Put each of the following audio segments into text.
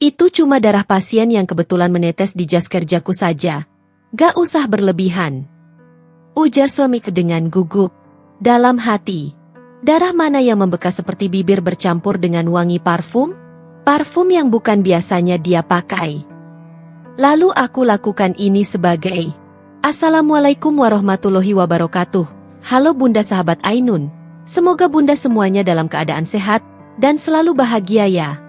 Itu cuma darah pasien yang kebetulan menetes di jas kerjaku saja. Gak usah berlebihan. Ujar suamiku dengan gugup. Dalam hati, darah mana yang membekas seperti bibir bercampur dengan wangi parfum? Parfum yang bukan biasanya dia pakai. Lalu aku lakukan ini sebagai Assalamualaikum warahmatullahi wabarakatuh. Halo Bunda sahabat Ainun. Semoga Bunda semuanya dalam keadaan sehat dan selalu bahagia ya.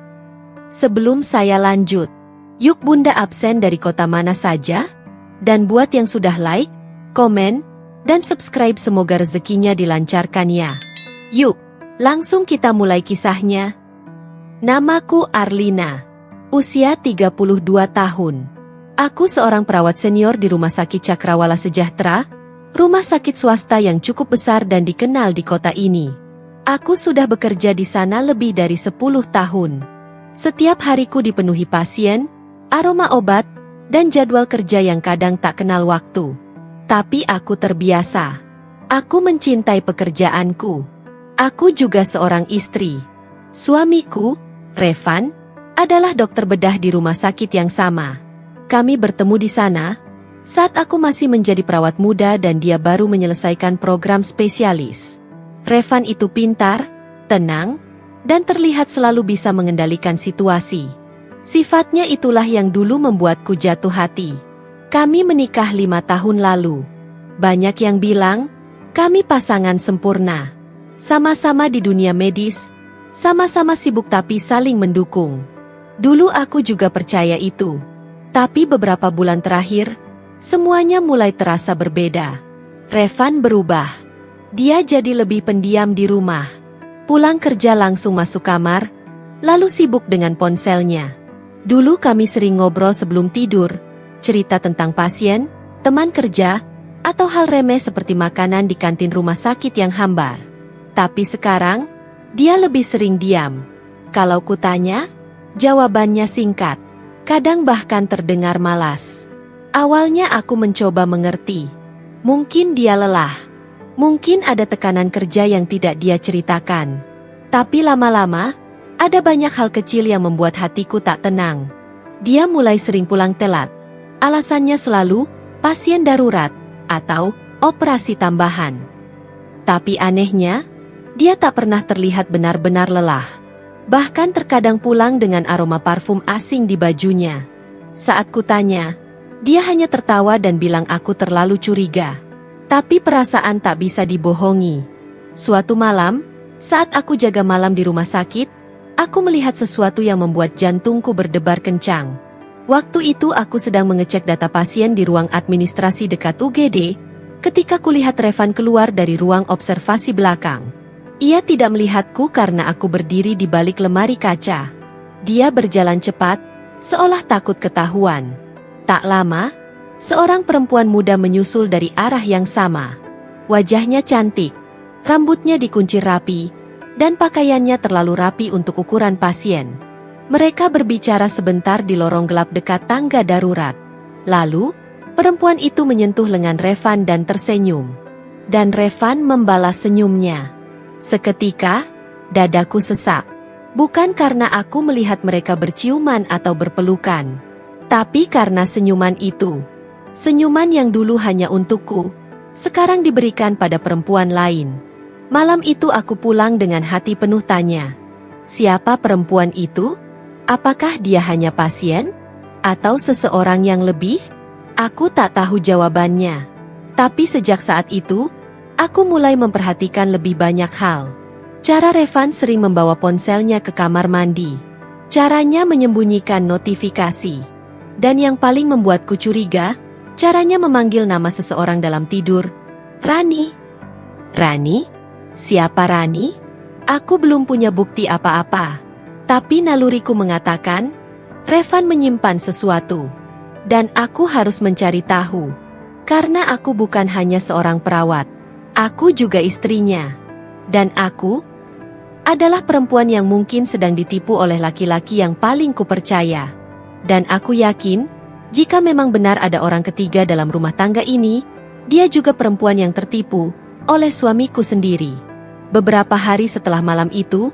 Sebelum saya lanjut, yuk Bunda absen dari kota mana saja? Dan buat yang sudah like, komen, dan subscribe semoga rezekinya dilancarkan ya. Yuk, langsung kita mulai kisahnya. Namaku Arlina. Usia 32 tahun. Aku seorang perawat senior di Rumah Sakit Cakrawala Sejahtera, rumah sakit swasta yang cukup besar dan dikenal di kota ini. Aku sudah bekerja di sana lebih dari 10 tahun. Setiap hariku dipenuhi pasien, aroma obat, dan jadwal kerja yang kadang tak kenal waktu. Tapi aku terbiasa. Aku mencintai pekerjaanku. Aku juga seorang istri. Suamiku, Revan, adalah dokter bedah di rumah sakit yang sama. Kami bertemu di sana saat aku masih menjadi perawat muda dan dia baru menyelesaikan program spesialis. Revan itu pintar, tenang, dan terlihat selalu bisa mengendalikan situasi. Sifatnya itulah yang dulu membuatku jatuh hati. Kami menikah 5 tahun lalu. Banyak yang bilang, kami pasangan sempurna. Sama-sama di dunia medis, sama-sama sibuk tapi saling mendukung. Dulu aku juga percaya itu. Tapi beberapa bulan terakhir, semuanya mulai terasa berbeda. Revan berubah. Dia jadi lebih pendiam di rumah. Pulang kerja langsung masuk kamar, lalu sibuk dengan ponselnya. Dulu kami sering ngobrol sebelum tidur, cerita tentang pasien, teman kerja, atau hal remeh seperti makanan di kantin rumah sakit yang hambar. Tapi sekarang, dia lebih sering diam. Kalau kutanya, jawabannya singkat. Kadang bahkan terdengar malas. Awalnya aku mencoba mengerti. Mungkin dia lelah. Mungkin ada tekanan kerja yang tidak dia ceritakan. Tapi lama-lama, ada banyak hal kecil yang membuat hatiku tak tenang. Dia mulai sering pulang telat. Alasannya selalu, pasien darurat, atau operasi tambahan. Tapi anehnya, dia tak pernah terlihat benar-benar lelah. Bahkan terkadang pulang dengan aroma parfum asing di bajunya. Saat kutanya, dia hanya tertawa dan bilang aku terlalu curiga. Tapi perasaan tak bisa dibohongi. Suatu malam, saat aku jaga malam di rumah sakit, aku melihat sesuatu yang membuat jantungku berdebar kencang. Waktu itu aku sedang mengecek data pasien di ruang administrasi dekat UGD, ketika kulihat Revan keluar dari ruang observasi belakang. Ia tidak melihatku karena aku berdiri di balik lemari kaca. Dia berjalan cepat, seolah takut ketahuan. Tak lama, seorang perempuan muda menyusul dari arah yang sama. Wajahnya cantik, rambutnya dikuncir rapi, dan pakaiannya terlalu rapi untuk ukuran pasien. Mereka berbicara sebentar di lorong gelap dekat tangga darurat. Lalu, perempuan itu menyentuh lengan Revan dan tersenyum. Dan Revan membalas senyumnya. Seketika, dadaku sesak. Bukan karena aku melihat mereka berciuman atau berpelukan, tapi karena senyuman itu. Senyuman yang dulu hanya untukku, sekarang diberikan pada perempuan lain. Malam itu aku pulang dengan hati penuh tanya. Siapa perempuan itu? Apakah dia hanya pasien? Atau seseorang yang lebih? Aku tak tahu jawabannya. Tapi sejak saat itu, aku mulai memperhatikan lebih banyak hal. Cara Revan sering membawa ponselnya ke kamar mandi. Caranya menyembunyikan notifikasi. Dan yang paling membuatku curiga, caranya memanggil nama seseorang dalam tidur. Rani. Rani? Siapa Rani? Aku belum punya bukti apa-apa. Tapi naluriku mengatakan, Revan menyimpan sesuatu. Dan aku harus mencari tahu. Karena aku bukan hanya seorang perawat. Aku juga istrinya. Dan aku adalah perempuan yang mungkin sedang ditipu oleh laki-laki yang paling kupercaya. Dan aku yakin, jika memang benar ada orang ketiga dalam rumah tangga ini, dia juga perempuan yang tertipu oleh suamiku sendiri. Beberapa hari setelah malam itu,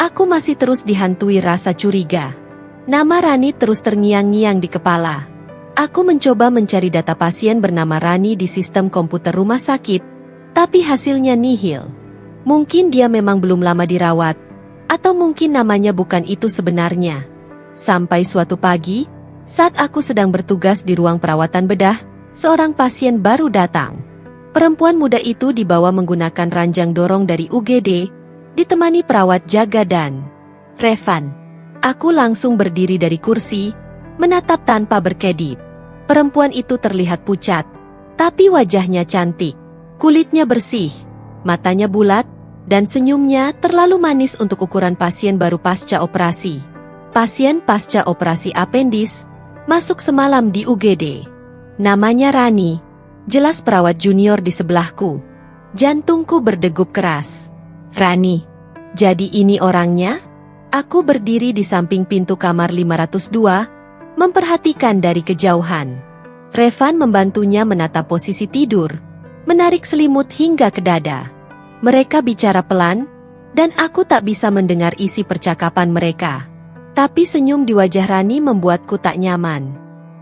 aku masih terus dihantui rasa curiga. Nama Rani terus terngiang-ngiang di kepala. Aku mencoba mencari data pasien bernama Rani di sistem komputer rumah sakit, tapi hasilnya nihil. Mungkin dia memang belum lama dirawat, atau mungkin namanya bukan itu sebenarnya. Sampai suatu pagi, saat aku sedang bertugas di ruang perawatan bedah, seorang pasien baru datang. Perempuan muda itu dibawa menggunakan ranjang dorong dari UGD, ditemani perawat jaga dan Revan. Aku langsung berdiri dari kursi, menatap tanpa berkedip. Perempuan itu terlihat pucat, tapi wajahnya cantik. Kulitnya bersih, matanya bulat, dan senyumnya terlalu manis untuk ukuran pasien baru pasca operasi. Pasien pasca operasi apendis, masuk semalam di UGD. Namanya Rani, jelas perawat junior di sebelahku. Jantungku berdegup keras. Rani, jadi ini orangnya? Aku berdiri di samping pintu kamar 502, memperhatikan dari kejauhan. Revan membantunya menata posisi tidur, menarik selimut hingga ke dada. Mereka bicara pelan, dan aku tak bisa mendengar isi percakapan mereka. Tapi senyum di wajah Rani membuatku tak nyaman.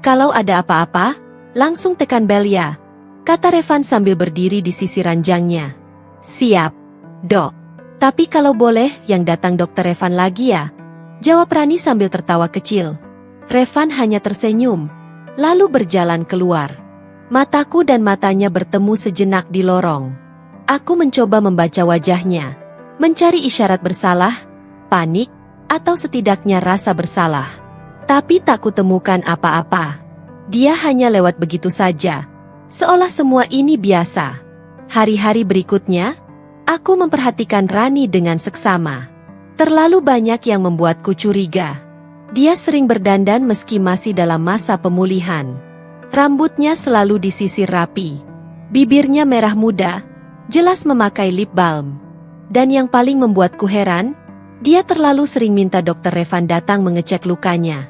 Kalau ada apa-apa, langsung tekan bel ya, kata Revan sambil berdiri di sisi ranjangnya. Siap, dok. Tapi kalau boleh, yang datang dokter Revan lagi ya? Jawab Rani sambil tertawa kecil. Revan hanya tersenyum, lalu berjalan keluar. Mataku dan matanya bertemu sejenak di lorong. Aku mencoba membaca wajahnya, mencari isyarat bersalah, panik, atau setidaknya rasa bersalah. Tapi tak kutemukan apa-apa. Dia hanya lewat begitu saja, seolah semua ini biasa. Hari-hari berikutnya, aku memperhatikan Rani dengan seksama. Terlalu banyak yang membuatku curiga. Dia sering berdandan meski masih dalam masa pemulihan. Rambutnya selalu disisir rapi. Bibirnya merah muda, jelas memakai lip balm. Dan yang paling membuatku heran, dia terlalu sering minta dokter Revan datang mengecek lukanya.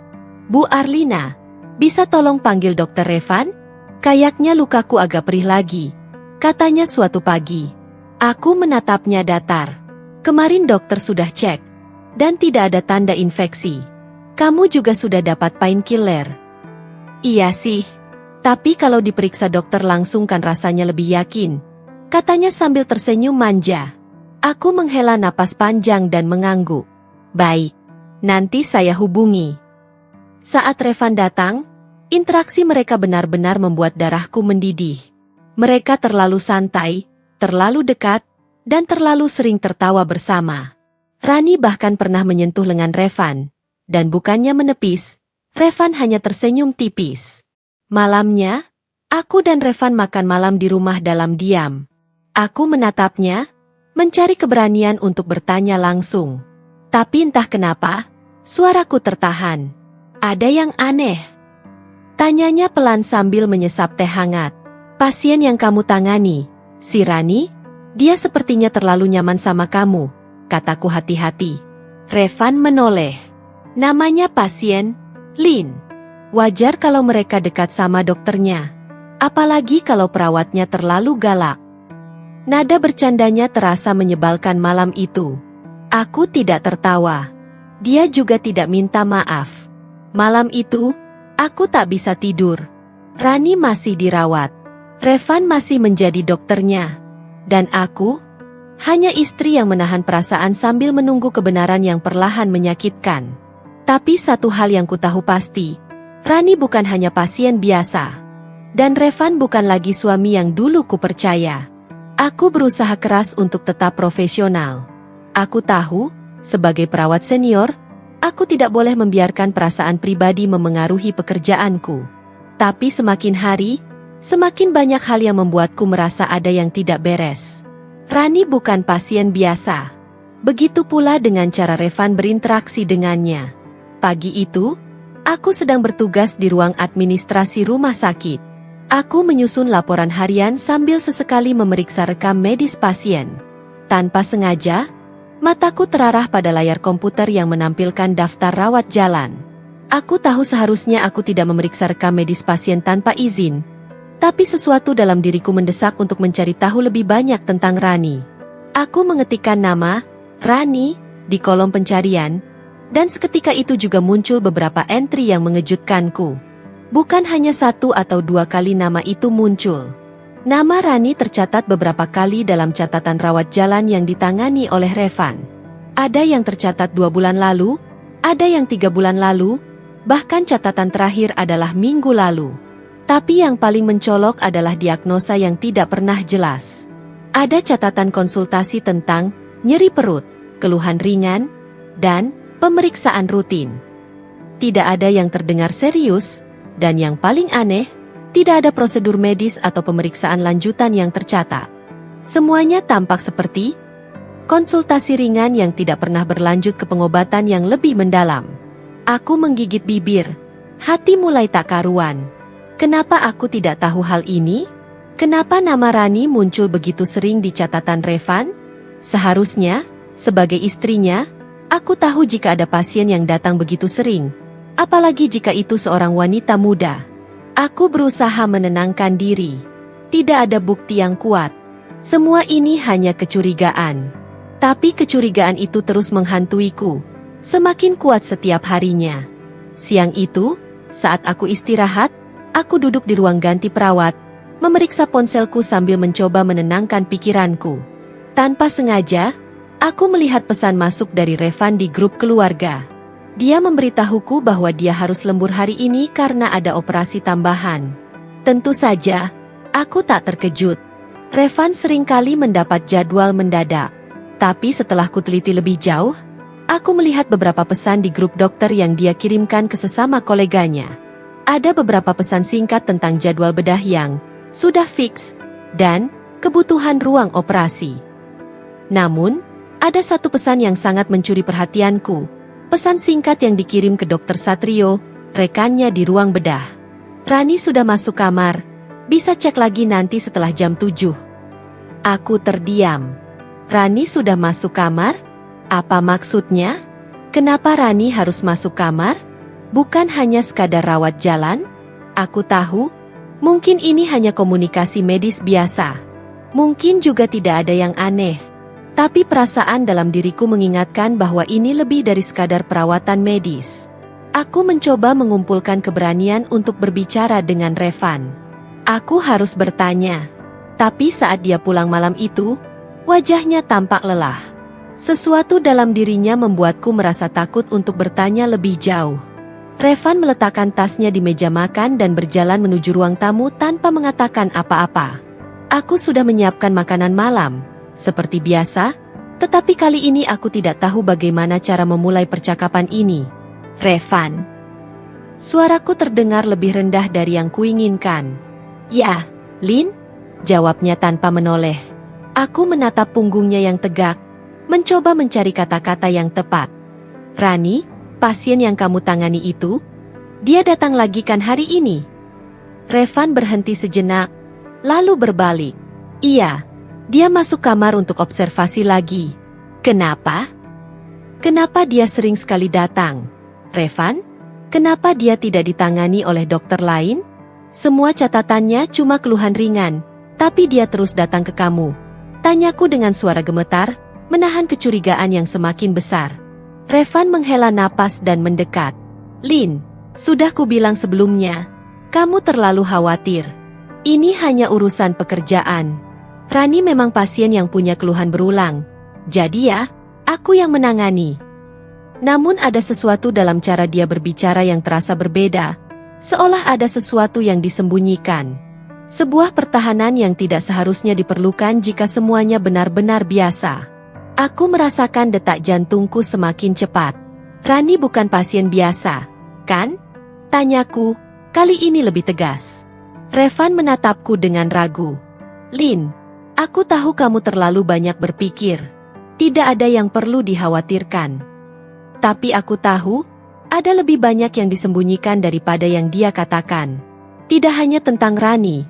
Bu Arlina, bisa tolong panggil dokter Revan? Kayaknya lukaku agak perih lagi, katanya suatu pagi. Aku menatapnya datar. Kemarin dokter sudah cek, dan tidak ada tanda infeksi. Kamu juga sudah dapat painkiller. Iya sih, tapi kalau diperiksa dokter langsung kan rasanya lebih yakin, katanya sambil tersenyum manja. Aku menghela napas panjang dan mengangguk. Baik, nanti saya hubungi. Saat Revan datang, interaksi mereka benar-benar membuat darahku mendidih. Mereka terlalu santai, terlalu dekat, dan terlalu sering tertawa bersama. Rani bahkan pernah menyentuh lengan Revan, dan bukannya menepis, Revan hanya tersenyum tipis. Malamnya, aku dan Revan makan malam di rumah dalam diam. Aku menatapnya, mencari keberanian untuk bertanya langsung. Tapi entah kenapa, suaraku tertahan. Ada yang aneh. Tanyanya pelan sambil menyesap teh hangat. Pasien yang kamu tangani, si Rani, dia sepertinya terlalu nyaman sama kamu, kataku hati-hati. Revan menoleh. Namanya pasien, Lin. Wajar kalau mereka dekat sama dokternya. Apalagi kalau perawatnya terlalu galak. Nada bercandanya terasa menyebalkan malam itu. Aku tidak tertawa. Dia juga tidak minta maaf. Malam itu, aku tak bisa tidur. Rani masih dirawat. Revan masih menjadi dokternya. Dan aku, hanya istri yang menahan perasaan sambil menunggu kebenaran yang perlahan menyakitkan. Tapi satu hal yang kutahu pasti, Rani bukan hanya pasien biasa. Dan Revan bukan lagi suami yang dulu kupercaya. Aku berusaha keras untuk tetap profesional. Aku tahu, sebagai perawat senior, aku tidak boleh membiarkan perasaan pribadi memengaruhi pekerjaanku. Tapi semakin hari, semakin banyak hal yang membuatku merasa ada yang tidak beres. Rani bukan pasien biasa. Begitu pula dengan cara Revan berinteraksi dengannya. Pagi itu, aku sedang bertugas di ruang administrasi rumah sakit. Aku menyusun laporan harian sambil sesekali memeriksa rekam medis pasien. Tanpa sengaja, mataku terarah pada layar komputer yang menampilkan daftar rawat jalan. Aku tahu seharusnya aku tidak memeriksa rekam medis pasien tanpa izin. Tapi sesuatu dalam diriku mendesak untuk mencari tahu lebih banyak tentang Rani. Aku mengetikkan nama, Rani, di kolom pencarian, Dan seketika itu juga muncul beberapa entry yang mengejutkanku. Bukan hanya 1 atau 2 kali nama itu muncul. Nama Rani tercatat beberapa kali dalam catatan rawat jalan yang ditangani oleh Revan. Ada yang tercatat 2 bulan lalu, ada yang 3 bulan lalu, bahkan catatan terakhir adalah minggu lalu. Tapi yang paling mencolok adalah diagnosa yang tidak pernah jelas. Ada catatan konsultasi tentang nyeri perut, keluhan ringan, dan pemeriksaan rutin. Tidak ada yang terdengar serius, dan yang paling aneh, tidak ada prosedur medis atau pemeriksaan lanjutan yang tercatat. Semuanya tampak seperti konsultasi ringan yang tidak pernah berlanjut ke pengobatan yang lebih mendalam. Aku menggigit bibir, hati mulai tak karuan. Kenapa aku tidak tahu hal ini? Kenapa nama Rani muncul begitu sering di catatan Revan? Seharusnya, sebagai istrinya, aku tahu jika ada pasien yang datang begitu sering. Apalagi jika itu seorang wanita muda. Aku berusaha menenangkan diri. Tidak ada bukti yang kuat. Semua ini hanya kecurigaan. Tapi kecurigaan itu terus menghantuiku. Semakin kuat setiap harinya. Siang itu, saat aku istirahat, aku duduk di ruang ganti perawat, memeriksa ponselku sambil mencoba menenangkan pikiranku. Tanpa sengaja, aku melihat pesan masuk dari Revan di grup keluarga. Dia memberitahuku bahwa dia harus lembur hari ini karena ada operasi tambahan. Tentu saja, aku tak terkejut. Revan seringkali mendapat jadwal mendadak. Tapi setelah kuteliti lebih jauh, aku melihat beberapa pesan di grup dokter yang dia kirimkan ke sesama koleganya. Ada beberapa pesan singkat tentang jadwal bedah yang sudah fix, dan kebutuhan ruang operasi. Namun, ada satu pesan yang sangat mencuri perhatianku. Pesan singkat yang dikirim ke Dr. Satrio, rekannya di ruang bedah. Rani sudah masuk kamar, bisa cek lagi nanti setelah jam 7. Aku terdiam. Rani sudah masuk kamar? Apa maksudnya? Kenapa Rani harus masuk kamar? Bukan hanya sekadar rawat jalan? Aku tahu, mungkin ini hanya komunikasi medis biasa. Mungkin juga tidak ada yang aneh. Tapi perasaan dalam diriku mengingatkan bahwa ini lebih dari sekadar perawatan medis. Aku mencoba mengumpulkan keberanian untuk berbicara dengan Revan. Aku harus bertanya. Tapi saat dia pulang malam itu, wajahnya tampak lelah. Sesuatu dalam dirinya membuatku merasa takut untuk bertanya lebih jauh. Revan meletakkan tasnya di meja makan dan berjalan menuju ruang tamu tanpa mengatakan apa-apa. Aku sudah menyiapkan makanan malam. Seperti biasa, tetapi kali ini aku tidak tahu bagaimana cara memulai percakapan ini. Revan. Suaraku terdengar lebih rendah dari yang kuinginkan. Ya, Lin, jawabnya tanpa menoleh. Aku menatap punggungnya yang tegak, mencoba mencari kata-kata yang tepat. Rani, pasien yang kamu tangani itu, dia datang lagi kan hari ini? Revan berhenti sejenak, lalu berbalik. Iya. Dia masuk kamar untuk observasi lagi. Kenapa? Kenapa dia sering sekali datang? Revan? Kenapa dia tidak ditangani oleh dokter lain? Semua catatannya cuma keluhan ringan, tapi dia terus datang ke kamu. Tanyaku dengan suara gemetar, menahan kecurigaan yang semakin besar. Revan menghela napas dan mendekat. Lin, sudah kubilang sebelumnya, kamu terlalu khawatir. Ini hanya urusan pekerjaan. Rani memang pasien yang punya keluhan berulang. Jadi ya, aku yang menangani. Namun ada sesuatu dalam cara dia berbicara yang terasa berbeda. Seolah ada sesuatu yang disembunyikan. Sebuah pertahanan yang tidak seharusnya diperlukan jika semuanya benar-benar biasa. Aku merasakan detak jantungku semakin cepat. Rani bukan pasien biasa, kan? Tanyaku, kali ini lebih tegas. Revan menatapku dengan ragu. Lin, aku tahu kamu terlalu banyak berpikir. Tidak ada yang perlu dikhawatirkan. Tapi aku tahu, ada lebih banyak yang disembunyikan daripada yang dia katakan. Tidak hanya tentang Rani,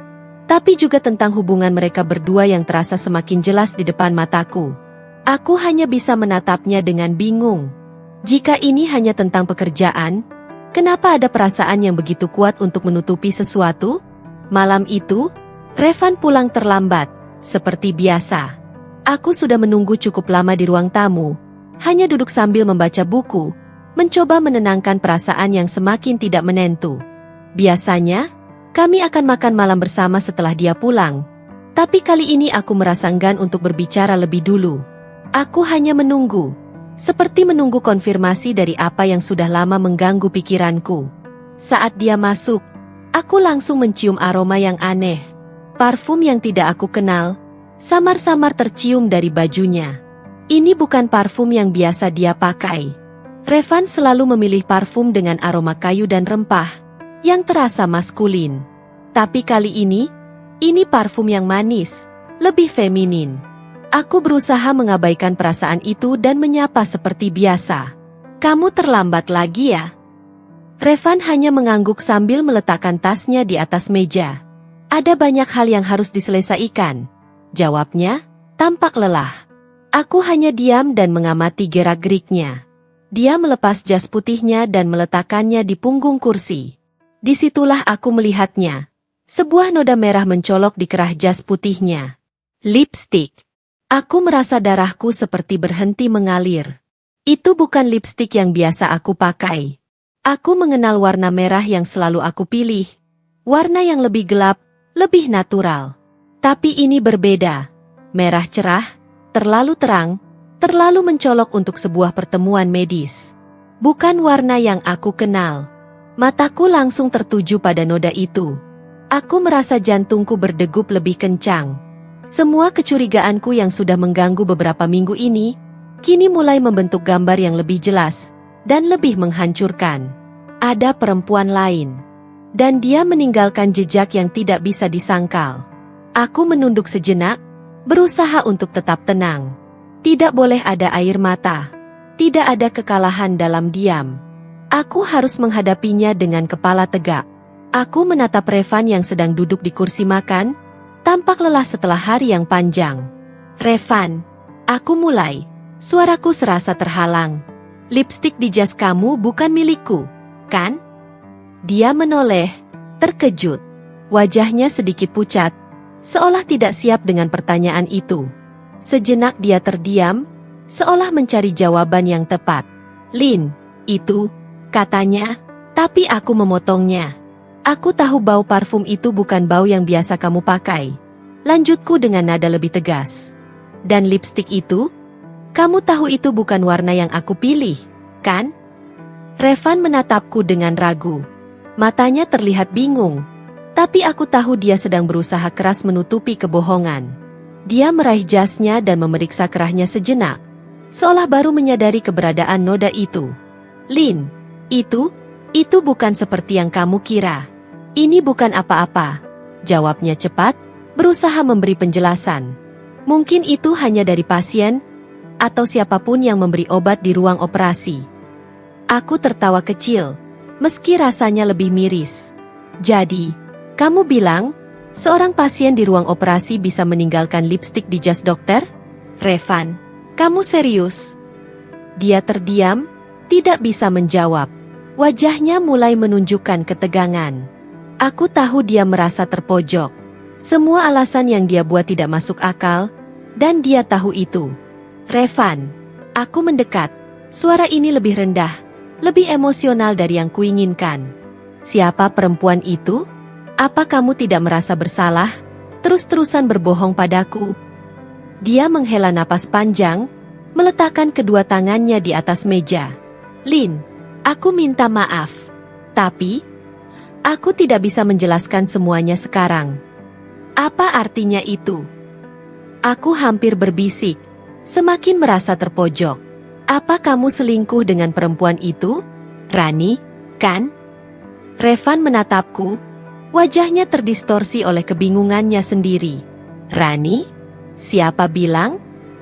tapi juga tentang hubungan mereka berdua yang terasa semakin jelas di depan mataku. Aku hanya bisa menatapnya dengan bingung. Jika ini hanya tentang pekerjaan, kenapa ada perasaan yang begitu kuat untuk menutupi sesuatu? Malam itu, Revan pulang terlambat. Seperti biasa, aku sudah menunggu cukup lama di ruang tamu, hanya duduk sambil membaca buku, mencoba menenangkan perasaan yang semakin tidak menentu. Biasanya, kami akan makan malam bersama setelah dia pulang. Tapi kali ini aku merasa enggan untuk berbicara lebih dulu. Aku hanya menunggu. Seperti menunggu konfirmasi dari apa yang sudah lama mengganggu pikiranku. Saat dia masuk, aku langsung mencium aroma yang aneh. Parfum yang tidak aku kenal, samar-samar tercium dari bajunya. Ini bukan parfum yang biasa dia pakai. Revan selalu memilih parfum dengan aroma kayu dan rempah, yang terasa maskulin. Tapi kali ini parfum yang manis, lebih feminin. Aku berusaha mengabaikan perasaan itu dan menyapa seperti biasa. Kamu terlambat lagi ya? Revan hanya mengangguk sambil meletakkan tasnya di atas meja. Ada banyak hal yang harus diselesaikan, jawabnya, tampak lelah. Aku hanya diam dan mengamati gerak-geriknya. Dia melepas jas putihnya dan meletakkannya di punggung kursi. Disitulah aku melihatnya. Sebuah noda merah mencolok di kerah jas putihnya. Lipstik. Aku merasa darahku seperti berhenti mengalir. Itu bukan lipstik yang biasa aku pakai. Aku mengenal warna merah yang selalu aku pilih. Warna yang lebih gelap, lebih natural. Tapi ini berbeda. Merah cerah, terlalu terang, terlalu mencolok untuk sebuah pertemuan medis. Bukan warna yang aku kenal. Mataku langsung tertuju pada noda itu. Aku merasa jantungku berdegup lebih kencang. Semua kecurigaanku yang sudah mengganggu beberapa minggu ini, kini mulai membentuk gambar yang lebih jelas, dan lebih menghancurkan. Ada perempuan lain. Dan dia meninggalkan jejak yang tidak bisa disangkal. Aku menunduk sejenak, berusaha untuk tetap tenang. Tidak boleh ada air mata. Tidak ada kekalahan dalam diam. Aku harus menghadapinya dengan kepala tegak. Aku menatap Revan yang sedang duduk di kursi makan, tampak lelah setelah hari yang panjang. Revan, aku mulai. Suaraku serasa terhalang. Lipstik di jas kamu bukan milikku, kan? Dia menoleh, terkejut. Wajahnya sedikit pucat, seolah tidak siap dengan pertanyaan itu. Sejenak dia terdiam, seolah mencari jawaban yang tepat. Lin, itu, katanya, tapi aku memotongnya. Aku tahu bau parfum itu bukan bau yang biasa kamu pakai. Lanjutku dengan nada lebih tegas. Dan lipstik itu? Kamu tahu itu bukan warna yang aku pilih, kan? Revan menatapku dengan ragu. Matanya terlihat bingung. Tapi aku tahu dia sedang berusaha keras menutupi kebohongan. Dia meraih jasnya dan memeriksa kerahnya sejenak, seolah baru menyadari keberadaan noda itu. Lin, itu bukan seperti yang kamu kira. Ini bukan apa-apa, jawabnya cepat, berusaha memberi penjelasan. Mungkin itu hanya dari pasien, atau siapapun yang memberi obat di ruang operasi. Aku tertawa kecil, meski rasanya lebih miris. Jadi, kamu bilang, seorang pasien di ruang operasi bisa meninggalkan lipstik di jas dokter? Revan, kamu serius? Dia terdiam, tidak bisa menjawab. Wajahnya mulai menunjukkan ketegangan. Aku tahu dia merasa terpojok. Semua alasan yang dia buat tidak masuk akal, dan dia tahu itu. Revan, aku mendekat. Suara ini lebih rendah, lebih emosional dari yang kuinginkan. Siapa perempuan itu? Apa kamu tidak merasa bersalah, terus-terusan berbohong padaku? Dia menghela napas panjang, meletakkan kedua tangannya di atas meja. Lin, aku minta maaf. Tapi, aku tidak bisa menjelaskan semuanya sekarang. Apa artinya itu? Aku hampir berbisik, semakin merasa terpojok. Apa kamu selingkuh dengan perempuan itu? Rani, kan? Revan menatapku, wajahnya terdistorsi oleh kebingungannya sendiri. Rani? Siapa bilang?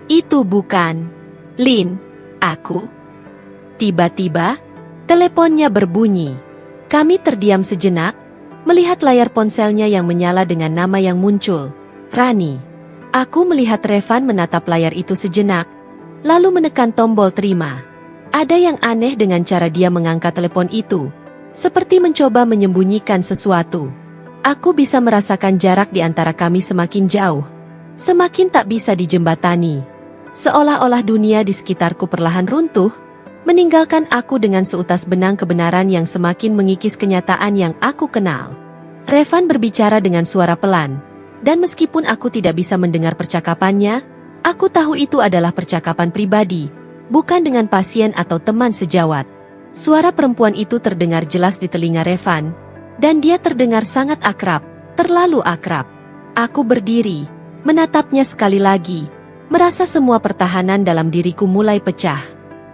Itu bukan. Lin, aku. Tiba-tiba, teleponnya berbunyi. Kami terdiam sejenak, melihat layar ponselnya yang menyala dengan nama yang muncul. Rani. Aku melihat Revan menatap layar itu sejenak, lalu menekan tombol terima. Ada yang aneh dengan cara dia mengangkat telepon itu, seperti mencoba menyembunyikan sesuatu. Aku bisa merasakan jarak di antara kami semakin jauh, semakin tak bisa dijembatani. Seolah-olah dunia di sekitarku perlahan runtuh, meninggalkan aku dengan seutas benang kebenaran yang semakin mengikis kenyataan yang aku kenal. Revan berbicara dengan suara pelan, dan meskipun aku tidak bisa mendengar percakapannya, aku tahu itu adalah percakapan pribadi, bukan dengan pasien atau teman sejawat. Suara perempuan itu terdengar jelas di telinga Revan, dan dia terdengar sangat akrab, terlalu akrab. Aku berdiri, menatapnya sekali lagi, merasa semua pertahanan dalam diriku mulai pecah.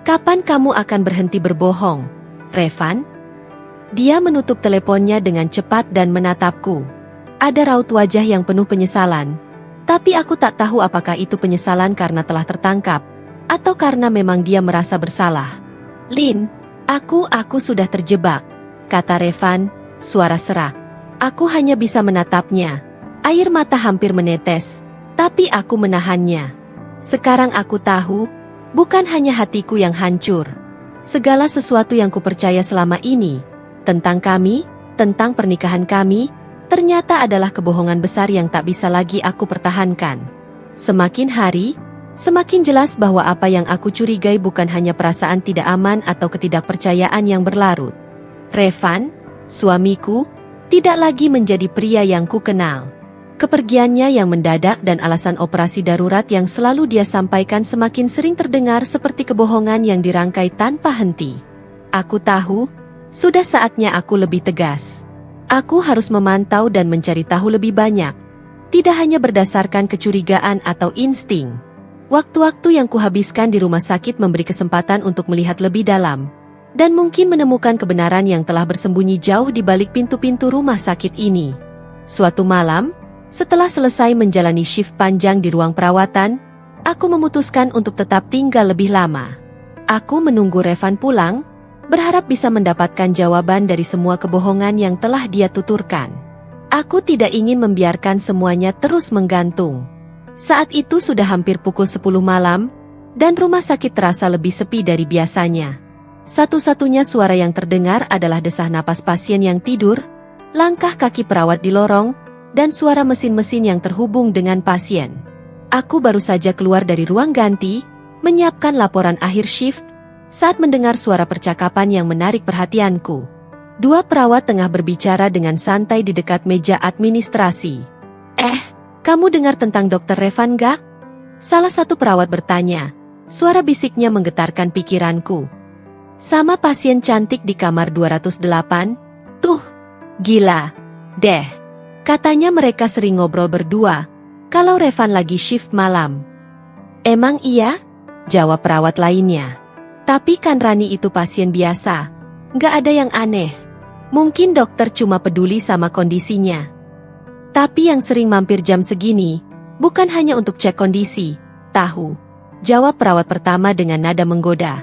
Kapan kamu akan berhenti berbohong, Revan? Dia menutup teleponnya dengan cepat dan menatapku. Ada raut wajah yang penuh penyesalan, tapi aku tak tahu apakah itu penyesalan karena telah tertangkap, atau karena memang dia merasa bersalah. Lin, aku sudah terjebak, kata Revan, suara serak. Aku hanya bisa menatapnya. Air mata hampir menetes, tapi aku menahannya. Sekarang aku tahu, bukan hanya hatiku yang hancur. Segala sesuatu yang kupercaya selama ini, tentang kami, tentang pernikahan kami, ternyata adalah kebohongan besar yang tak bisa lagi aku pertahankan. Semakin hari, semakin jelas bahwa apa yang aku curigai bukan hanya perasaan tidak aman atau ketidakpercayaan yang berlarut. Revan, suamiku, tidak lagi menjadi pria yang ku kenal. Kepergiannya yang mendadak dan alasan operasi darurat yang selalu dia sampaikan semakin sering terdengar seperti kebohongan yang dirangkai tanpa henti. Aku tahu, sudah saatnya aku lebih tegas. Aku harus memantau dan mencari tahu lebih banyak, tidak hanya berdasarkan kecurigaan atau insting. Waktu-waktu yang kuhabiskan di rumah sakit memberi kesempatan untuk melihat lebih dalam, dan mungkin menemukan kebenaran yang telah bersembunyi jauh di balik pintu-pintu rumah sakit ini. Suatu malam, setelah selesai menjalani shift panjang di ruang perawatan, aku memutuskan untuk tetap tinggal lebih lama. Aku menunggu Revan pulang, berharap bisa mendapatkan jawaban dari semua kebohongan yang telah dia tuturkan. Aku tidak ingin membiarkan semuanya terus menggantung. Saat itu sudah hampir pukul 10 malam, dan rumah sakit terasa lebih sepi dari biasanya. Satu-satunya suara yang terdengar adalah desah napas pasien yang tidur, langkah kaki perawat di lorong, dan suara mesin-mesin yang terhubung dengan pasien. Aku baru saja keluar dari ruang ganti, menyiapkan laporan akhir shift, saat mendengar suara percakapan yang menarik perhatianku. Dua perawat tengah berbicara dengan santai di dekat meja administrasi. Kamu dengar tentang Dr. Revan gak? Salah satu perawat bertanya. Suara bisiknya menggetarkan pikiranku. Sama pasien cantik di kamar 208? Tuh, gila, deh. Katanya mereka sering ngobrol berdua, kalau Revan lagi shift malam. Emang iya? Jawab perawat lainnya. Tapi kan Rani itu pasien biasa, nggak ada yang aneh. Mungkin dokter cuma peduli sama kondisinya. Tapi yang sering mampir jam segini, bukan hanya untuk cek kondisi, tahu. Jawab perawat pertama dengan nada menggoda.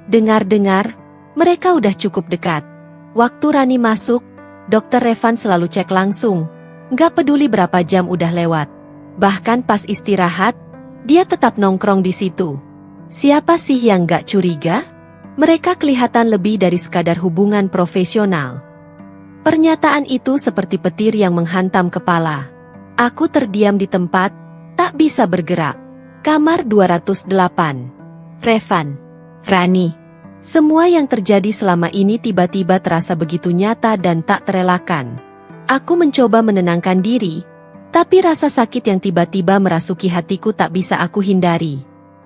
Dengar-dengar, mereka udah cukup dekat. Waktu Rani masuk, Dokter Revan selalu cek langsung. Gak peduli berapa jam udah lewat. Bahkan pas istirahat, dia tetap nongkrong di situ. Siapa sih yang gak curiga? Mereka kelihatan lebih dari sekadar hubungan profesional. Pernyataan itu seperti petir yang menghantam kepala. Aku terdiam di tempat, tak bisa bergerak. Kamar 208. Revan. Rani. Semua yang terjadi selama ini tiba-tiba terasa begitu nyata dan tak terelakkan. Aku mencoba menenangkan diri, tapi rasa sakit yang tiba-tiba merasuki hatiku tak bisa aku hindari.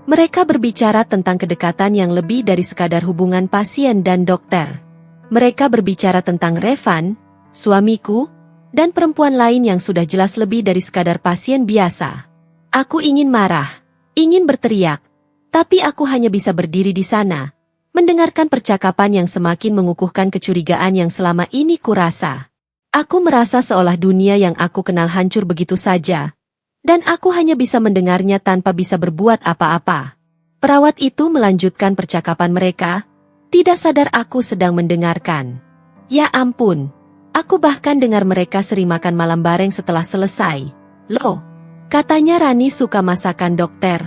Mereka berbicara tentang kedekatan yang lebih dari sekadar hubungan pasien dan dokter. Mereka berbicara tentang Revan, suamiku, dan perempuan lain yang sudah jelas lebih dari sekadar pasien biasa. Aku ingin marah, ingin berteriak, tapi aku hanya bisa berdiri di sana, mendengarkan percakapan yang semakin mengukuhkan kecurigaan yang selama ini kurasa. Aku merasa seolah dunia yang aku kenal hancur begitu saja, dan aku hanya bisa mendengarnya tanpa bisa berbuat apa-apa. Perawat itu melanjutkan percakapan mereka, tidak sadar aku sedang mendengarkan. Ya ampun, aku bahkan dengar mereka sering makan malam bareng setelah selesai. Loh, katanya Rani suka masakan dokter.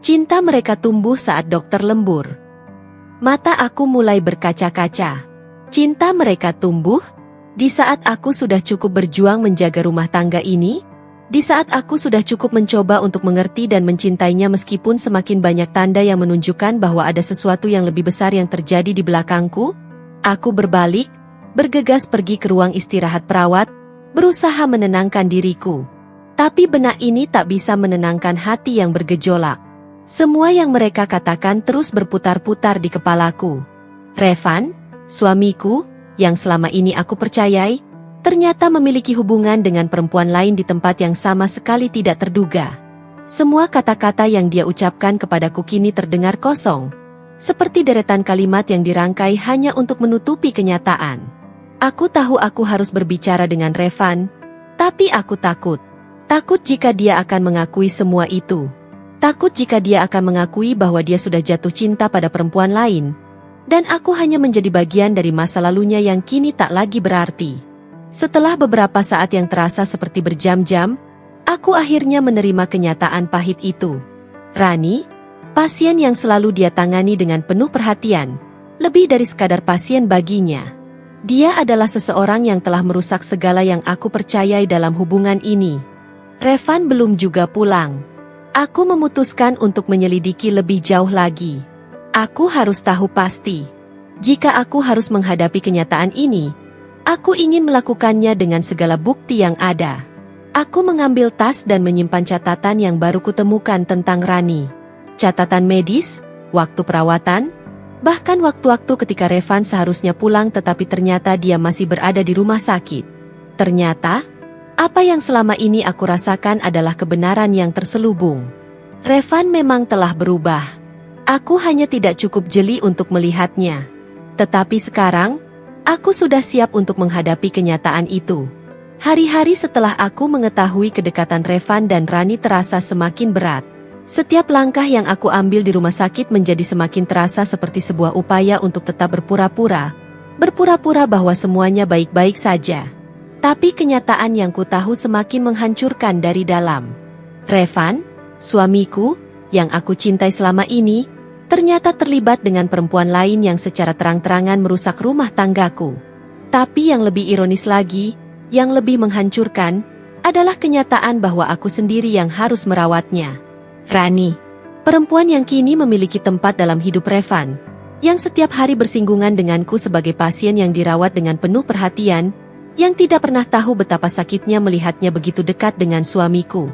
Cinta mereka tumbuh saat dokter lembur. Mata aku mulai berkaca-kaca. Cinta mereka tumbuh? Di saat aku sudah cukup berjuang menjaga rumah tangga ini, Di saat aku sudah cukup mencoba untuk mengerti dan mencintainya meskipun semakin banyak tanda yang menunjukkan bahwa ada sesuatu yang lebih besar yang terjadi di belakangku, aku berbalik, bergegas pergi ke ruang istirahat perawat, berusaha menenangkan diriku. Tapi benak ini tak bisa menenangkan hati yang bergejolak. Semua yang mereka katakan terus berputar-putar di kepalaku. Revan, suamiku, yang selama ini aku percayai, ternyata memiliki hubungan dengan perempuan lain di tempat yang sama sekali tidak terduga. Semua kata-kata yang dia ucapkan kepadaku kini terdengar kosong, seperti deretan kalimat yang dirangkai hanya untuk menutupi kenyataan. Aku tahu aku harus berbicara dengan Revan, tapi aku takut. Takut jika dia akan mengakui semua itu. Takut jika dia akan mengakui bahwa dia sudah jatuh cinta pada perempuan lain, dan aku hanya menjadi bagian dari masa lalunya yang kini tak lagi berarti. Setelah beberapa saat yang terasa seperti berjam-jam, aku akhirnya menerima kenyataan pahit itu. Rani, pasien yang selalu dia tangani dengan penuh perhatian, lebih dari sekadar pasien baginya. Dia adalah seseorang yang telah merusak segala yang aku percayai dalam hubungan ini. Revan belum juga pulang. Aku memutuskan untuk menyelidiki lebih jauh lagi. Aku harus tahu pasti. Jika aku harus menghadapi kenyataan ini, aku ingin melakukannya dengan segala bukti yang ada. Aku mengambil tas dan menyimpan catatan yang baru kutemukan tentang Rani. Catatan medis, waktu perawatan, bahkan waktu-waktu ketika Revan seharusnya pulang tetapi ternyata dia masih berada di rumah sakit. Ternyata, apa yang selama ini aku rasakan adalah kebenaran yang terselubung. Revan memang telah berubah. Aku hanya tidak cukup jeli untuk melihatnya. Tetapi sekarang, aku sudah siap untuk menghadapi kenyataan itu. Hari-hari setelah aku mengetahui kedekatan Revan dan Rani terasa semakin berat. Setiap langkah yang aku ambil di rumah sakit menjadi semakin terasa seperti sebuah upaya untuk tetap berpura-pura. Berpura-pura bahwa semuanya baik-baik saja. Tapi kenyataan yang ku tahu semakin menghancurkan dari dalam. Revan, suamiku, yang aku cintai selama ini, ternyata terlibat dengan perempuan lain yang secara terang-terangan merusak rumah tanggaku. Tapi yang lebih ironis lagi, yang lebih menghancurkan, adalah kenyataan bahwa aku sendiri yang harus merawatnya. Rani, perempuan yang kini memiliki tempat dalam hidup Revan, yang setiap hari bersinggungan denganku sebagai pasien yang dirawat dengan penuh perhatian, yang tidak pernah tahu betapa sakitnya melihatnya begitu dekat dengan suamiku.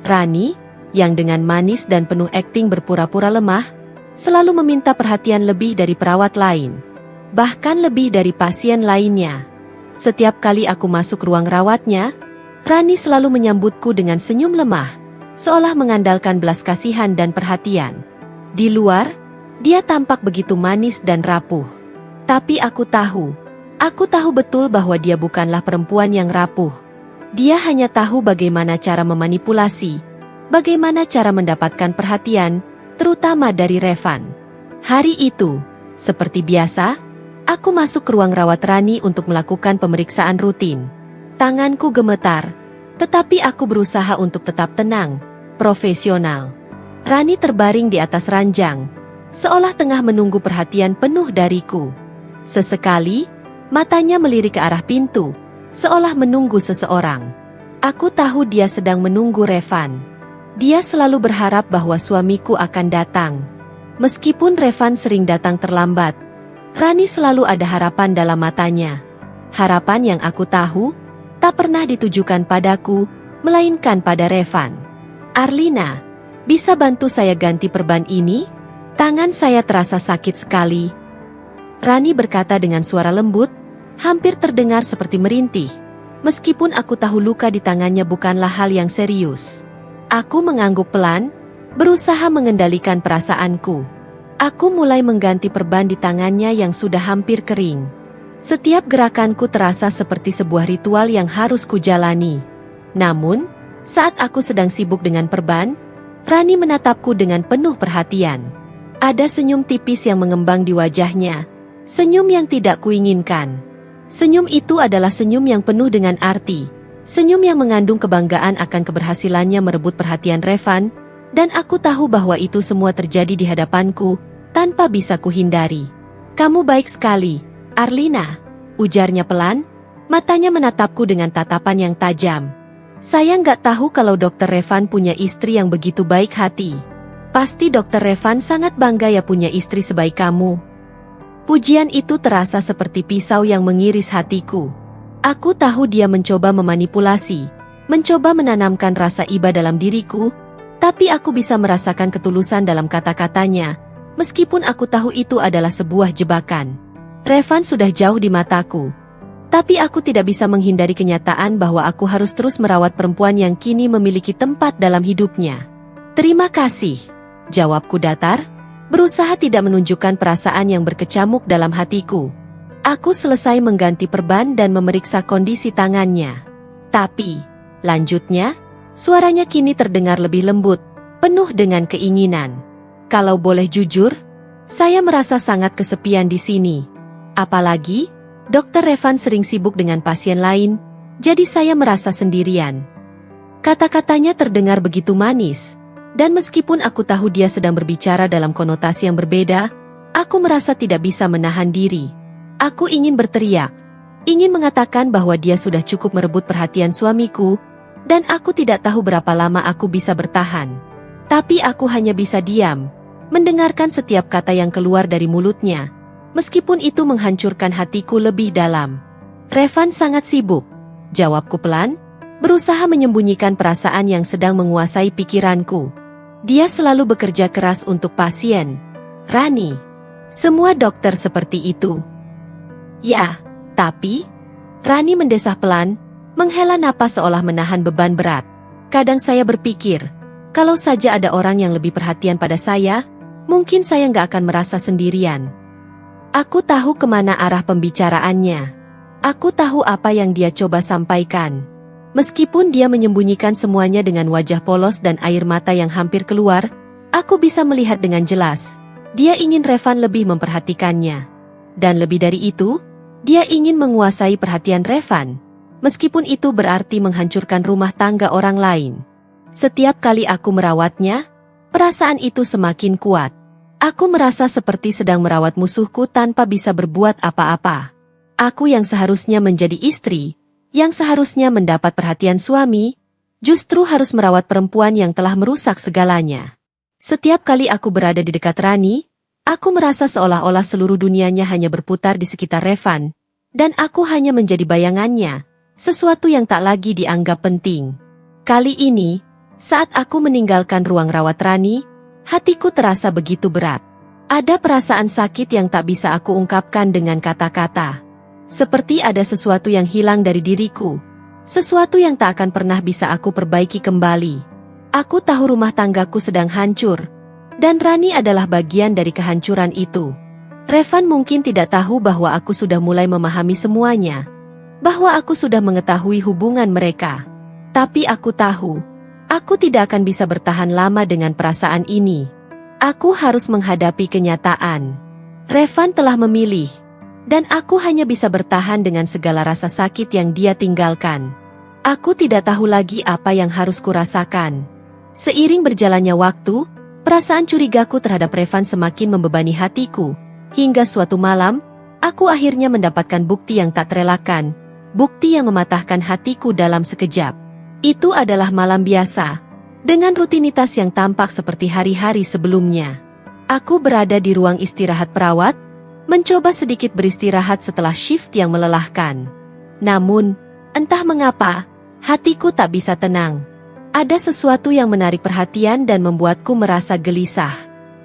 Rani, yang dengan manis dan penuh akting berpura-pura lemah, selalu meminta perhatian lebih dari perawat lain. Bahkan lebih dari pasien lainnya. Setiap kali aku masuk ruang rawatnya, Rani selalu menyambutku dengan senyum lemah, seolah mengandalkan belas kasihan dan perhatian. Di luar, dia tampak begitu manis dan rapuh. Tapi aku tahu betul bahwa dia bukanlah perempuan yang rapuh. Dia hanya tahu bagaimana cara memanipulasi, bagaimana cara mendapatkan perhatian, terutama dari Revan. Hari itu, seperti biasa, aku masuk ke ruang rawat Rani untuk melakukan pemeriksaan rutin. Tanganku gemetar, tetapi aku berusaha untuk tetap tenang, profesional. Rani terbaring di atas ranjang, seolah tengah menunggu perhatian penuh dariku. Sesekali, matanya melirik ke arah pintu, seolah menunggu seseorang. Aku tahu dia sedang menunggu Revan. Dia selalu berharap bahwa suamiku akan datang. Meskipun Revan sering datang terlambat, Rani selalu ada harapan dalam matanya. Harapan yang aku tahu, tak pernah ditujukan padaku, melainkan pada Revan. Arlina, bisa bantu saya ganti perban ini? Tangan saya terasa sakit sekali. Rani berkata dengan suara lembut, hampir terdengar seperti merintih. Meskipun aku tahu luka di tangannya bukanlah hal yang serius. Aku mengangguk pelan, berusaha mengendalikan perasaanku. Aku mulai mengganti perban di tangannya yang sudah hampir kering. Setiap gerakanku terasa seperti sebuah ritual yang harus kujalani. Namun, saat aku sedang sibuk dengan perban, Rani menatapku dengan penuh perhatian. Ada senyum tipis yang mengembang di wajahnya, senyum yang tidak kuinginkan. Senyum itu adalah senyum yang penuh dengan arti. Senyum yang mengandung kebanggaan akan keberhasilannya merebut perhatian Revan, dan aku tahu bahwa itu semua terjadi di hadapanku, tanpa bisa kuhindari. Kamu baik sekali, Arlina, ujarnya pelan, matanya menatapku dengan tatapan yang tajam. Saya nggak tahu kalau Dokter Revan punya istri yang begitu baik hati. Pasti Dokter Revan sangat bangga ya punya istri sebaik kamu. Pujian itu terasa seperti pisau yang mengiris hatiku. Aku tahu dia mencoba memanipulasi, mencoba menanamkan rasa iba dalam diriku, tapi aku bisa merasakan ketulusan dalam kata-katanya, meskipun aku tahu itu adalah sebuah jebakan. Revan sudah jauh di mataku. Tapi aku tidak bisa menghindari kenyataan bahwa aku harus terus merawat perempuan yang kini memiliki tempat dalam hidupnya. Terima kasih, jawabku datar, berusaha tidak menunjukkan perasaan yang berkecamuk dalam hatiku. Aku selesai mengganti perban dan memeriksa kondisi tangannya. Tapi, lanjutnya, suaranya kini terdengar lebih lembut, penuh dengan keinginan. Kalau boleh jujur, saya merasa sangat kesepian di sini. Apalagi, Dokter Revan sering sibuk dengan pasien lain, jadi saya merasa sendirian. Kata-katanya terdengar begitu manis, dan meskipun aku tahu dia sedang berbicara dalam konotasi yang berbeda, aku merasa tidak bisa menahan diri. Aku ingin berteriak, ingin mengatakan bahwa dia sudah cukup merebut perhatian suamiku, dan aku tidak tahu berapa lama aku bisa bertahan. Tapi aku hanya bisa diam, mendengarkan setiap kata yang keluar dari mulutnya, meskipun itu menghancurkan hatiku lebih dalam. Revan sangat sibuk, jawabku pelan, berusaha menyembunyikan perasaan yang sedang menguasai pikiranku. Dia selalu bekerja keras untuk pasien. Rani. Semua dokter seperti itu. Ya, tapi... Rani mendesah pelan, menghela napas seolah menahan beban berat. Kadang saya berpikir, kalau saja ada orang yang lebih perhatian pada saya, mungkin saya nggak akan merasa sendirian. Aku tahu kemana arah pembicaraannya. Aku tahu apa yang dia coba sampaikan. Meskipun dia menyembunyikan semuanya dengan wajah polos dan air mata yang hampir keluar, aku bisa melihat dengan jelas. Dia ingin Revan lebih memperhatikannya. Dan lebih dari itu, dia ingin menguasai perhatian Revan, meskipun itu berarti menghancurkan rumah tangga orang lain. Setiap kali aku merawatnya, perasaan itu semakin kuat. Aku merasa seperti sedang merawat musuhku tanpa bisa berbuat apa-apa. Aku yang seharusnya menjadi istri, yang seharusnya mendapat perhatian suami, justru harus merawat perempuan yang telah merusak segalanya. Setiap kali aku berada di dekat Rani, aku merasa seolah-olah seluruh dunianya hanya berputar di sekitar Revan, dan aku hanya menjadi bayangannya, sesuatu yang tak lagi dianggap penting. Kali ini, saat aku meninggalkan ruang rawat Rani, hatiku terasa begitu berat. Ada perasaan sakit yang tak bisa aku ungkapkan dengan kata-kata. Seperti ada sesuatu yang hilang dari diriku. Sesuatu yang tak akan pernah bisa aku perbaiki kembali. Aku tahu rumah tanggaku sedang hancur. Dan Rani adalah bagian dari kehancuran itu. Revan mungkin tidak tahu bahwa aku sudah mulai memahami semuanya. Bahwa aku sudah mengetahui hubungan mereka. Tapi aku tahu. Aku tidak akan bisa bertahan lama dengan perasaan ini. Aku harus menghadapi kenyataan. Revan telah memilih, dan aku hanya bisa bertahan dengan segala rasa sakit yang dia tinggalkan. Aku tidak tahu lagi apa yang harus kurasakan. Seiring berjalannya waktu, perasaan curigaku terhadap Revan semakin membebani hatiku, hingga suatu malam, aku akhirnya mendapatkan bukti yang tak terelakkan, bukti yang mematahkan hatiku dalam sekejap. Itu adalah malam biasa, dengan rutinitas yang tampak seperti hari-hari sebelumnya. Aku berada di ruang istirahat perawat, mencoba sedikit beristirahat setelah shift yang melelahkan. Namun, entah mengapa, hatiku tak bisa tenang. Ada sesuatu yang menarik perhatian dan membuatku merasa gelisah.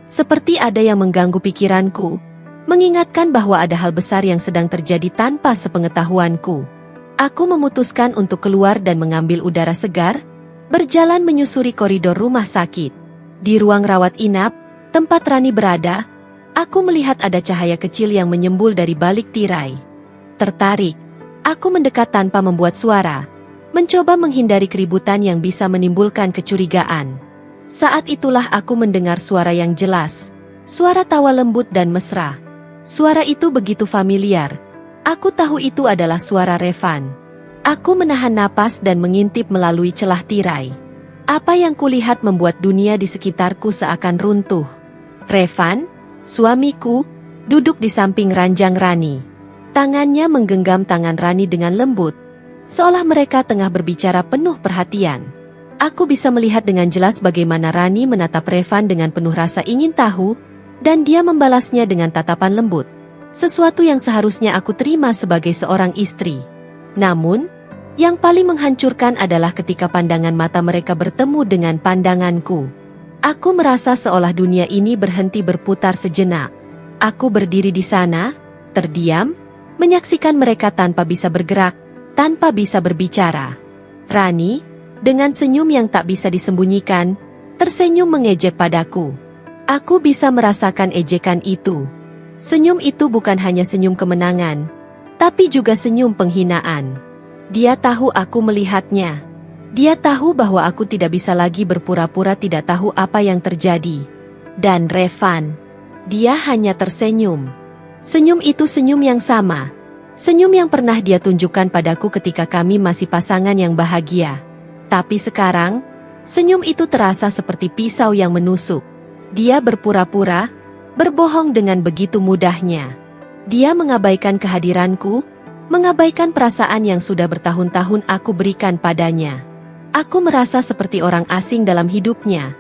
Seperti ada yang mengganggu pikiranku, mengingatkan bahwa ada hal besar yang sedang terjadi tanpa sepengetahuanku. Aku memutuskan untuk keluar dan mengambil udara segar, berjalan menyusuri koridor rumah sakit. Di ruang rawat inap, tempat Rani berada, aku melihat ada cahaya kecil yang menyembul dari balik tirai. Tertarik, aku mendekat tanpa membuat suara, mencoba menghindari keributan yang bisa menimbulkan kecurigaan. Saat itulah aku mendengar suara yang jelas, suara tawa lembut dan mesra. Suara itu begitu familiar. Aku tahu itu adalah suara Revan. Aku menahan napas dan mengintip melalui celah tirai. Apa yang kulihat membuat dunia di sekitarku seakan runtuh. Revan, suamiku, duduk di samping ranjang Rani. Tangannya menggenggam tangan Rani dengan lembut, seolah mereka tengah berbicara penuh perhatian. Aku bisa melihat dengan jelas bagaimana Rani menatap Revan dengan penuh rasa ingin tahu, dan dia membalasnya dengan tatapan lembut. Sesuatu yang seharusnya aku terima sebagai seorang istri. Namun, yang paling menghancurkan adalah ketika pandangan mata mereka bertemu dengan pandanganku. Aku merasa seolah dunia ini berhenti berputar sejenak. Aku berdiri di sana, terdiam, menyaksikan mereka tanpa bisa bergerak, tanpa bisa berbicara. Rani, dengan senyum yang tak bisa disembunyikan, tersenyum mengejek padaku. Aku bisa merasakan ejekan itu. Senyum itu bukan hanya senyum kemenangan, tapi juga senyum penghinaan. Dia tahu aku melihatnya. Dia tahu bahwa aku tidak bisa lagi berpura-pura tidak tahu apa yang terjadi. Dan Revan, dia hanya tersenyum. Senyum itu senyum yang sama. Senyum yang pernah dia tunjukkan padaku ketika kami masih pasangan yang bahagia. Tapi sekarang, senyum itu terasa seperti pisau yang menusuk. Dia berpura-pura, berbohong dengan begitu mudahnya. Dia mengabaikan kehadiranku, mengabaikan perasaan yang sudah bertahun-tahun aku berikan padanya. Aku merasa seperti orang asing dalam hidupnya.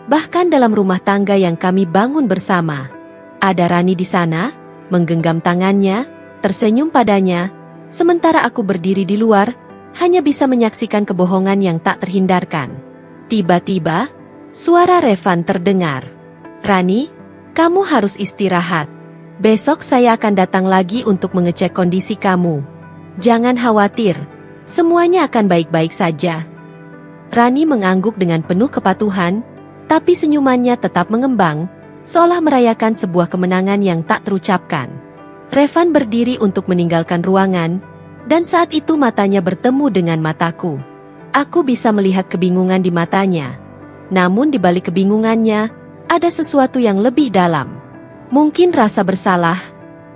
Bahkan dalam rumah tangga yang kami bangun bersama. Ada Rani di sana, menggenggam tangannya, tersenyum padanya, sementara aku berdiri di luar, hanya bisa menyaksikan kebohongan yang tak terhindarkan. Tiba-tiba, suara Revan terdengar. Rani, kamu harus istirahat. Besok saya akan datang lagi untuk mengecek kondisi kamu. Jangan khawatir, semuanya akan baik-baik saja. Rani mengangguk dengan penuh kepatuhan, tapi senyumannya tetap mengembang, seolah merayakan sebuah kemenangan yang tak terucapkan. Revan berdiri untuk meninggalkan ruangan, dan saat itu matanya bertemu dengan mataku. Aku bisa melihat kebingungan di matanya. Namun di balik kebingungannya, ada sesuatu yang lebih dalam. Mungkin rasa bersalah,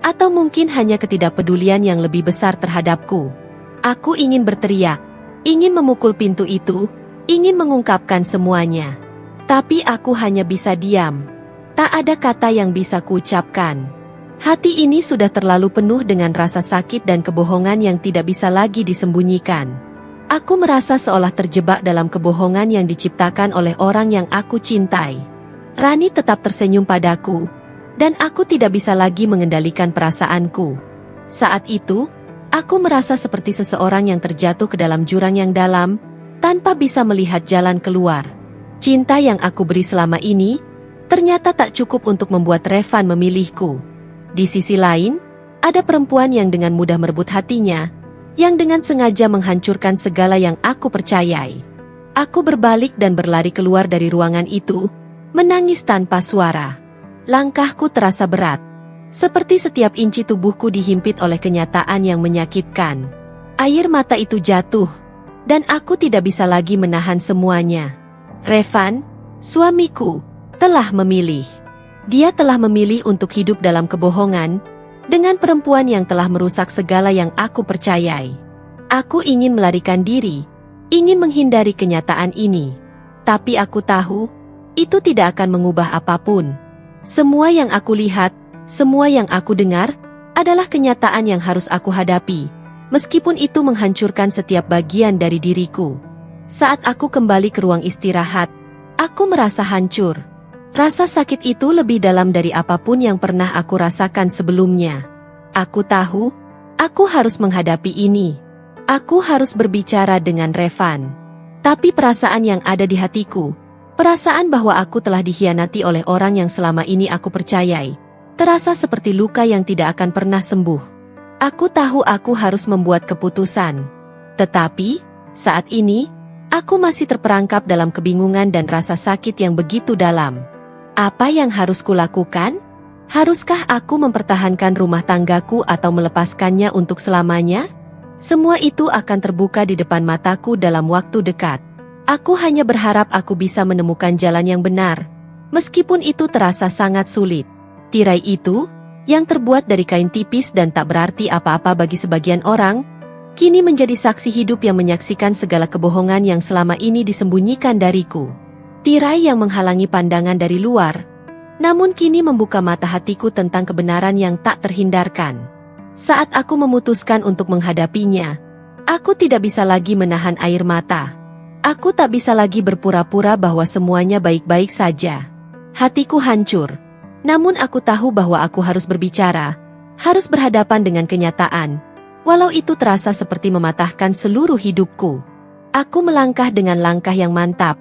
atau mungkin hanya ketidakpedulian yang lebih besar terhadapku. Aku ingin berteriak, ingin memukul pintu itu, ingin mengungkapkan semuanya. Tapi aku hanya bisa diam. Tak ada kata yang bisa kuucapkan. Hati ini sudah terlalu penuh dengan rasa sakit dan kebohongan yang tidak bisa lagi disembunyikan. Aku merasa seolah terjebak dalam kebohongan yang diciptakan oleh orang yang aku cintai. Rani tetap tersenyum padaku, dan aku tidak bisa lagi mengendalikan perasaanku. Saat itu, aku merasa seperti seseorang yang terjatuh ke dalam jurang yang dalam, tanpa bisa melihat jalan keluar. Cinta yang aku beri selama ini, ternyata tak cukup untuk membuat Revan memilihku. Di sisi lain, ada perempuan yang dengan mudah merebut hatinya, yang dengan sengaja menghancurkan segala yang aku percayai. Aku berbalik dan berlari keluar dari ruangan itu, menangis tanpa suara. Langkahku terasa berat, seperti setiap inci tubuhku dihimpit oleh kenyataan yang menyakitkan. Air mata itu jatuh, dan aku tidak bisa lagi menahan semuanya. Revan, suamiku, telah memilih. Dia telah memilih untuk hidup dalam kebohongan, dengan perempuan yang telah merusak segala yang aku percayai. Aku ingin melarikan diri, ingin menghindari kenyataan ini. Tapi aku tahu, itu tidak akan mengubah apapun. Semua yang aku lihat, semua yang aku dengar, adalah kenyataan yang harus aku hadapi, meskipun itu menghancurkan setiap bagian dari diriku. Saat aku kembali ke ruang istirahat, aku merasa hancur. Rasa sakit itu lebih dalam dari apapun yang pernah aku rasakan sebelumnya. Aku tahu, aku harus menghadapi ini. Aku harus berbicara dengan Revan. Tapi perasaan yang ada di hatiku, perasaan bahwa aku telah dikhianati oleh orang yang selama ini aku percayai, terasa seperti luka yang tidak akan pernah sembuh. Aku tahu aku harus membuat keputusan. Tetapi, saat ini, aku masih terperangkap dalam kebingungan dan rasa sakit yang begitu dalam. Apa yang harus kulakukan? Haruskah aku mempertahankan rumah tanggaku atau melepaskannya untuk selamanya? Semua itu akan terbuka di depan mataku dalam waktu dekat. Aku hanya berharap aku bisa menemukan jalan yang benar, meskipun itu terasa sangat sulit. Tirai itu, yang terbuat dari kain tipis dan tak berarti apa-apa bagi sebagian orang, kini menjadi saksi hidup yang menyaksikan segala kebohongan yang selama ini disembunyikan dariku. Tirai yang menghalangi pandangan dari luar, namun kini membuka mata hatiku tentang kebenaran yang tak terhindarkan. Saat aku memutuskan untuk menghadapinya, Aku tidak bisa lagi menahan air mata. Aku tak bisa lagi berpura-pura bahwa semuanya baik-baik saja. Hatiku hancur. Namun aku tahu bahwa aku harus berbicara, harus berhadapan dengan kenyataan, walau itu terasa seperti mematahkan seluruh hidupku. Aku melangkah dengan langkah yang mantap,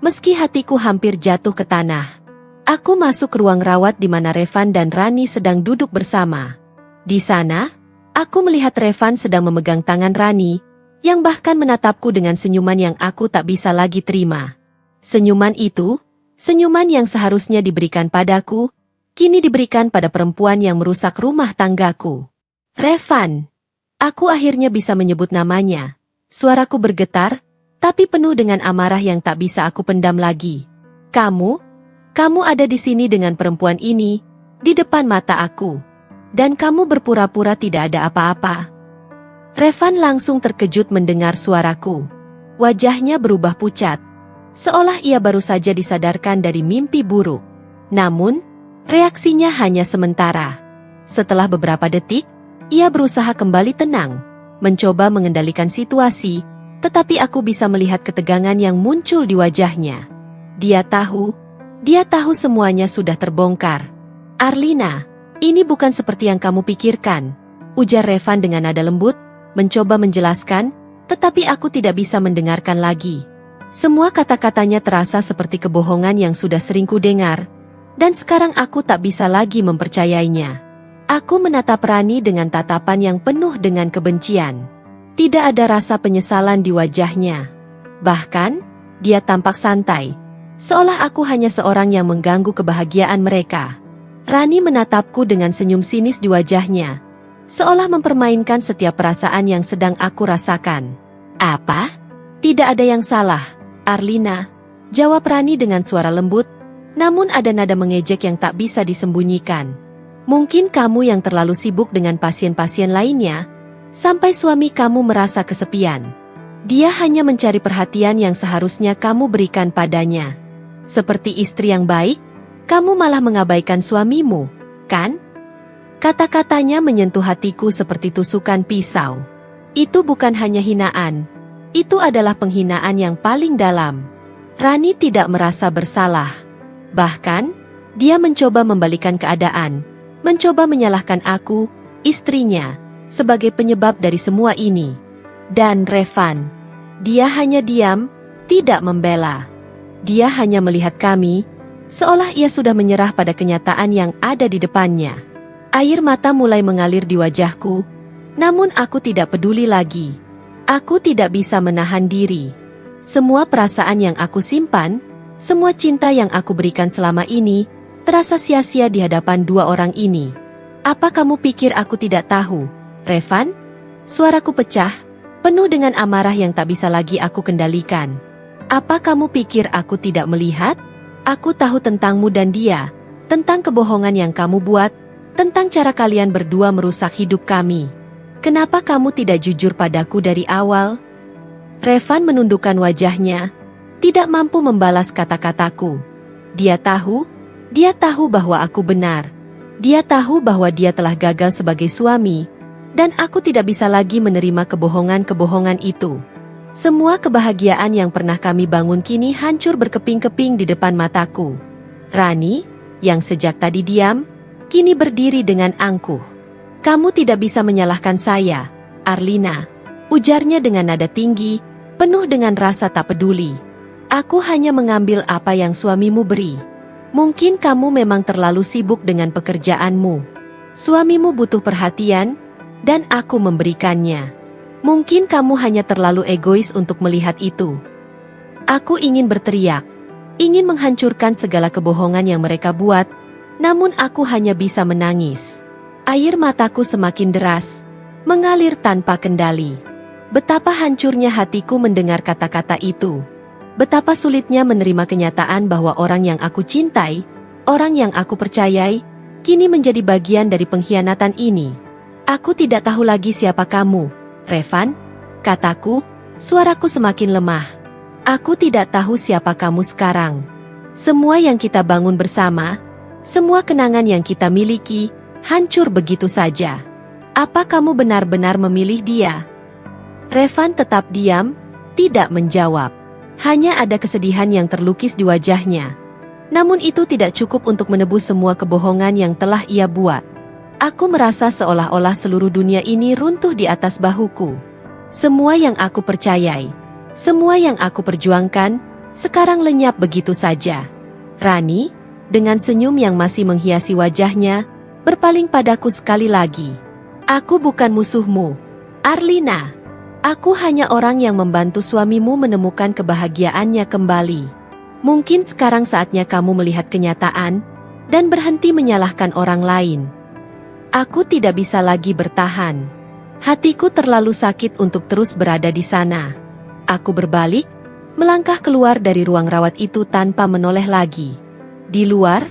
meski hatiku hampir jatuh ke tanah. Aku masuk ke ruang rawat di mana Revan dan Rani sedang duduk bersama. Di sana, aku melihat Revan sedang memegang tangan Rani, yang bahkan menatapku dengan senyuman yang aku tak bisa lagi terima. Senyuman itu, senyuman yang seharusnya diberikan padaku, kini diberikan pada perempuan yang merusak rumah tanggaku. Revan. Aku akhirnya bisa menyebut namanya. Suaraku bergetar, tapi penuh dengan amarah yang tak bisa aku pendam lagi. Kamu ada di sini dengan perempuan ini, di depan mata aku. Dan kamu berpura-pura tidak ada apa-apa. Revan langsung terkejut mendengar suaraku. Wajahnya berubah pucat, seolah ia baru saja disadarkan dari mimpi buruk. Namun, reaksinya hanya sementara. Setelah beberapa detik, ia berusaha kembali tenang, mencoba mengendalikan situasi, tetapi aku bisa melihat ketegangan yang muncul di wajahnya. Dia tahu semuanya sudah terbongkar. Arlina, ini bukan seperti yang kamu pikirkan, ujar Revan dengan nada lembut, mencoba menjelaskan, tetapi aku tidak bisa mendengarkan lagi. Semua kata-katanya terasa seperti kebohongan yang sudah sering kudengar, dan sekarang aku tak bisa lagi mempercayainya. Aku menatap Rani dengan tatapan yang penuh dengan kebencian. Tidak ada rasa penyesalan di wajahnya. Bahkan, dia tampak santai, seolah aku hanya seorang yang mengganggu kebahagiaan mereka. Rani menatapku dengan senyum sinis di wajahnya, seolah mempermainkan setiap perasaan yang sedang aku rasakan. Apa? Tidak ada yang salah, Arlina, jawab Rani dengan suara lembut, namun ada nada mengejek yang tak bisa disembunyikan. Mungkin kamu yang terlalu sibuk dengan pasien-pasien lainnya, sampai suami kamu merasa kesepian. Dia hanya mencari perhatian yang seharusnya kamu berikan padanya. Seperti istri yang baik, kamu malah mengabaikan suamimu, kan? Kata-katanya menyentuh hatiku seperti tusukan pisau. Itu bukan hanya hinaan, itu adalah penghinaan yang paling dalam. Rani tidak merasa bersalah. Bahkan, dia mencoba membalikan keadaan, mencoba menyalahkan aku, istrinya, sebagai penyebab dari semua ini. Dan Revan, dia hanya diam, tidak membela. Dia hanya melihat kami, seolah ia sudah menyerah pada kenyataan yang ada di depannya. Air mata mulai mengalir di wajahku, namun aku tidak peduli lagi. Aku tidak bisa menahan diri. Semua perasaan yang aku simpan, semua cinta yang aku berikan selama ini, terasa sia-sia di hadapan dua orang ini. Apa kamu pikir aku tidak tahu, Revan? Suaraku pecah, penuh dengan amarah yang tak bisa lagi aku kendalikan. Apa kamu pikir aku tidak melihat? Aku tahu tentangmu dan dia, tentang kebohongan yang kamu buat, tentang cara kalian berdua merusak hidup kami. Kenapa kamu tidak jujur padaku dari awal? Revan menundukkan wajahnya, tidak mampu membalas kata-kataku. Dia tahu bahwa aku benar. Dia tahu bahwa dia telah gagal sebagai suami, dan aku tidak bisa lagi menerima kebohongan-kebohongan itu. Semua kebahagiaan yang pernah kami bangun kini hancur berkeping-keping di depan mataku. Rani, yang sejak tadi diam, kini berdiri dengan angkuh. Kamu tidak bisa menyalahkan saya, Arlina, ujarnya dengan nada tinggi, penuh dengan rasa tak peduli. Aku hanya mengambil apa yang suamimu beri. Mungkin kamu memang terlalu sibuk dengan pekerjaanmu. Suamimu butuh perhatian, dan aku memberikannya. Mungkin kamu hanya terlalu egois untuk melihat itu. Aku ingin berteriak, ingin menghancurkan segala kebohongan yang mereka buat, namun aku hanya bisa menangis. Air mataku semakin deras, mengalir tanpa kendali. Betapa hancurnya hatiku mendengar kata-kata itu. Betapa sulitnya menerima kenyataan bahwa orang yang aku cintai, orang yang aku percayai, kini menjadi bagian dari pengkhianatan ini. Aku tidak tahu lagi siapa kamu, Revan, kataku, suaraku semakin lemah. Aku tidak tahu siapa kamu sekarang. Semua yang kita bangun bersama, semua kenangan yang kita miliki, hancur begitu saja. Apa kamu benar-benar memilih dia? Revan tetap diam, tidak menjawab. Hanya ada kesedihan yang terlukis di wajahnya. Namun itu tidak cukup untuk menebus semua kebohongan yang telah ia buat. Aku merasa seolah-olah seluruh dunia ini runtuh di atas bahuku. Semua yang aku percayai, semua yang aku perjuangkan, sekarang lenyap begitu saja. Rani, dengan senyum yang masih menghiasi wajahnya, berpaling padaku sekali lagi. Aku bukan musuhmu, Arlina. Aku hanya orang yang membantu suamimu menemukan kebahagiaannya kembali. Mungkin sekarang saatnya kamu melihat kenyataan dan berhenti menyalahkan orang lain. Aku tidak bisa lagi bertahan. Hatiku terlalu sakit untuk terus berada di sana. Aku berbalik, melangkah keluar dari ruang rawat itu tanpa menoleh lagi. Di luar,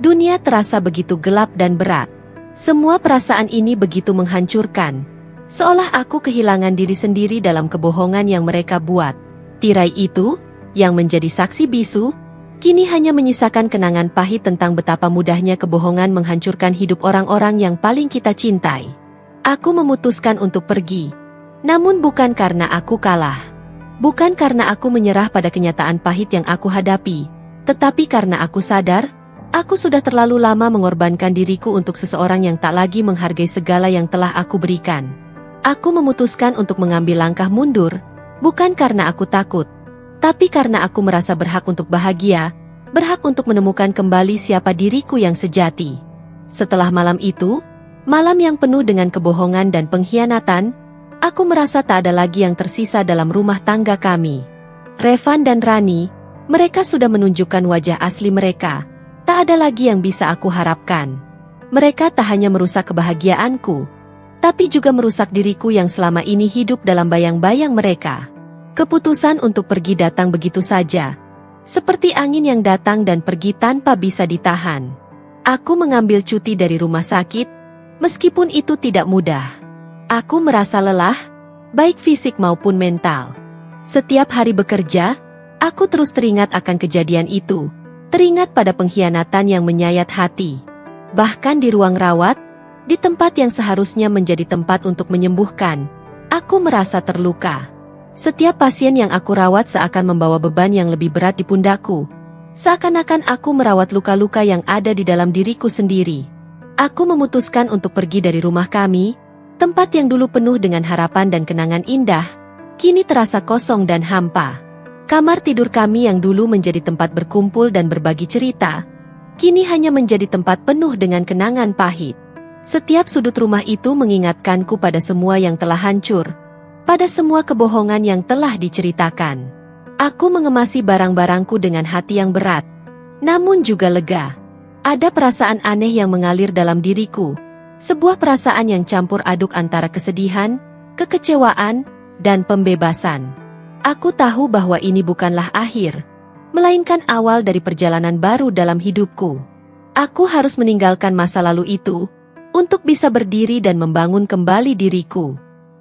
dunia terasa begitu gelap dan berat. Semua perasaan ini begitu menghancurkan, seolah aku kehilangan diri sendiri dalam kebohongan yang mereka buat. Tirai itu, yang menjadi saksi bisu, kini hanya menyisakan kenangan pahit tentang betapa mudahnya kebohongan menghancurkan hidup orang-orang yang paling kita cintai. Aku memutuskan untuk pergi, namun bukan karena aku kalah. Bukan karena aku menyerah pada kenyataan pahit yang aku hadapi, tetapi karena aku sadar, aku sudah terlalu lama mengorbankan diriku untuk seseorang yang tak lagi menghargai segala yang telah aku berikan. Aku memutuskan untuk mengambil langkah mundur, bukan karena aku takut, tapi karena aku merasa berhak untuk bahagia, berhak untuk menemukan kembali siapa diriku yang sejati. Setelah malam itu, malam yang penuh dengan kebohongan dan pengkhianatan, aku merasa tak ada lagi yang tersisa dalam rumah tangga kami. Revan dan Rani, mereka sudah menunjukkan wajah asli mereka. Tak ada lagi yang bisa aku harapkan. Mereka tak hanya merusak kebahagiaanku, tapi juga merusak diriku yang selama ini hidup dalam bayang-bayang mereka. Keputusan untuk pergi datang begitu saja, seperti angin yang datang dan pergi tanpa bisa ditahan. Aku mengambil cuti dari rumah sakit, meskipun itu tidak mudah. Aku merasa lelah, baik fisik maupun mental. Setiap hari bekerja, aku terus teringat akan kejadian itu, teringat pada pengkhianatan yang menyayat hati. Bahkan di ruang rawat, di tempat yang seharusnya menjadi tempat untuk menyembuhkan, aku merasa terluka. Setiap pasien yang aku rawat seakan membawa beban yang lebih berat di pundakku. Seakan-akan aku merawat luka-luka yang ada di dalam diriku sendiri. Aku memutuskan untuk pergi dari rumah kami, tempat yang dulu penuh dengan harapan dan kenangan indah, kini terasa kosong dan hampa. Kamar tidur kami yang dulu menjadi tempat berkumpul dan berbagi cerita, kini hanya menjadi tempat penuh dengan kenangan pahit. Setiap sudut rumah itu mengingatkanku pada semua yang telah hancur, pada semua kebohongan yang telah diceritakan. Aku mengemasi barang-barangku dengan hati yang berat, namun juga lega. Ada perasaan aneh yang mengalir dalam diriku, sebuah perasaan yang campur aduk antara kesedihan, kekecewaan, dan pembebasan. Aku tahu bahwa ini bukanlah akhir, melainkan awal dari perjalanan baru dalam hidupku. Aku harus meninggalkan masa lalu itu, untuk bisa berdiri dan membangun kembali diriku.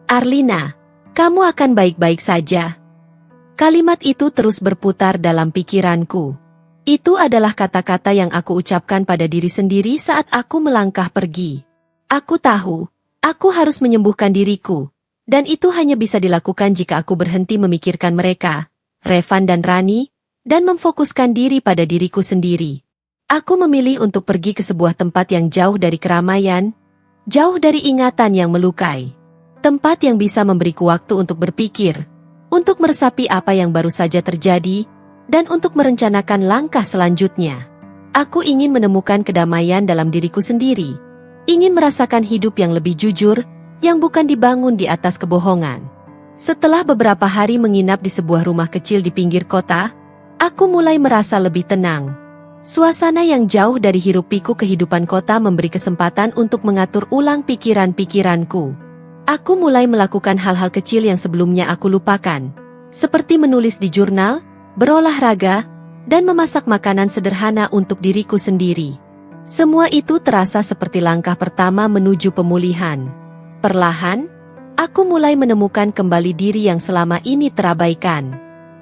Arlina, kamu akan baik-baik saja. Kalimat itu terus berputar dalam pikiranku. Itu adalah kata-kata yang aku ucapkan pada diri sendiri saat aku melangkah pergi. Aku tahu, aku harus menyembuhkan diriku, dan itu hanya bisa dilakukan jika aku berhenti memikirkan mereka, Revan dan Rani, dan memfokuskan diri pada diriku sendiri. Aku memilih untuk pergi ke sebuah tempat yang jauh dari keramaian, jauh dari ingatan yang melukai. Tempat yang bisa memberiku waktu untuk berpikir, untuk meresapi apa yang baru saja terjadi, dan untuk merencanakan langkah selanjutnya. Aku ingin menemukan kedamaian dalam diriku sendiri, ingin merasakan hidup yang lebih jujur, yang bukan dibangun di atas kebohongan. Setelah beberapa hari menginap di sebuah rumah kecil di pinggir kota, aku mulai merasa lebih tenang. Suasana yang jauh dari hiruk-pikuk kehidupan kota memberi kesempatan untuk mengatur ulang pikiran-pikiranku. Aku mulai melakukan hal-hal kecil yang sebelumnya aku lupakan, seperti menulis di jurnal, berolahraga, dan memasak makanan sederhana untuk diriku sendiri. Semua itu terasa seperti langkah pertama menuju pemulihan. Perlahan, aku mulai menemukan kembali diri yang selama ini terabaikan.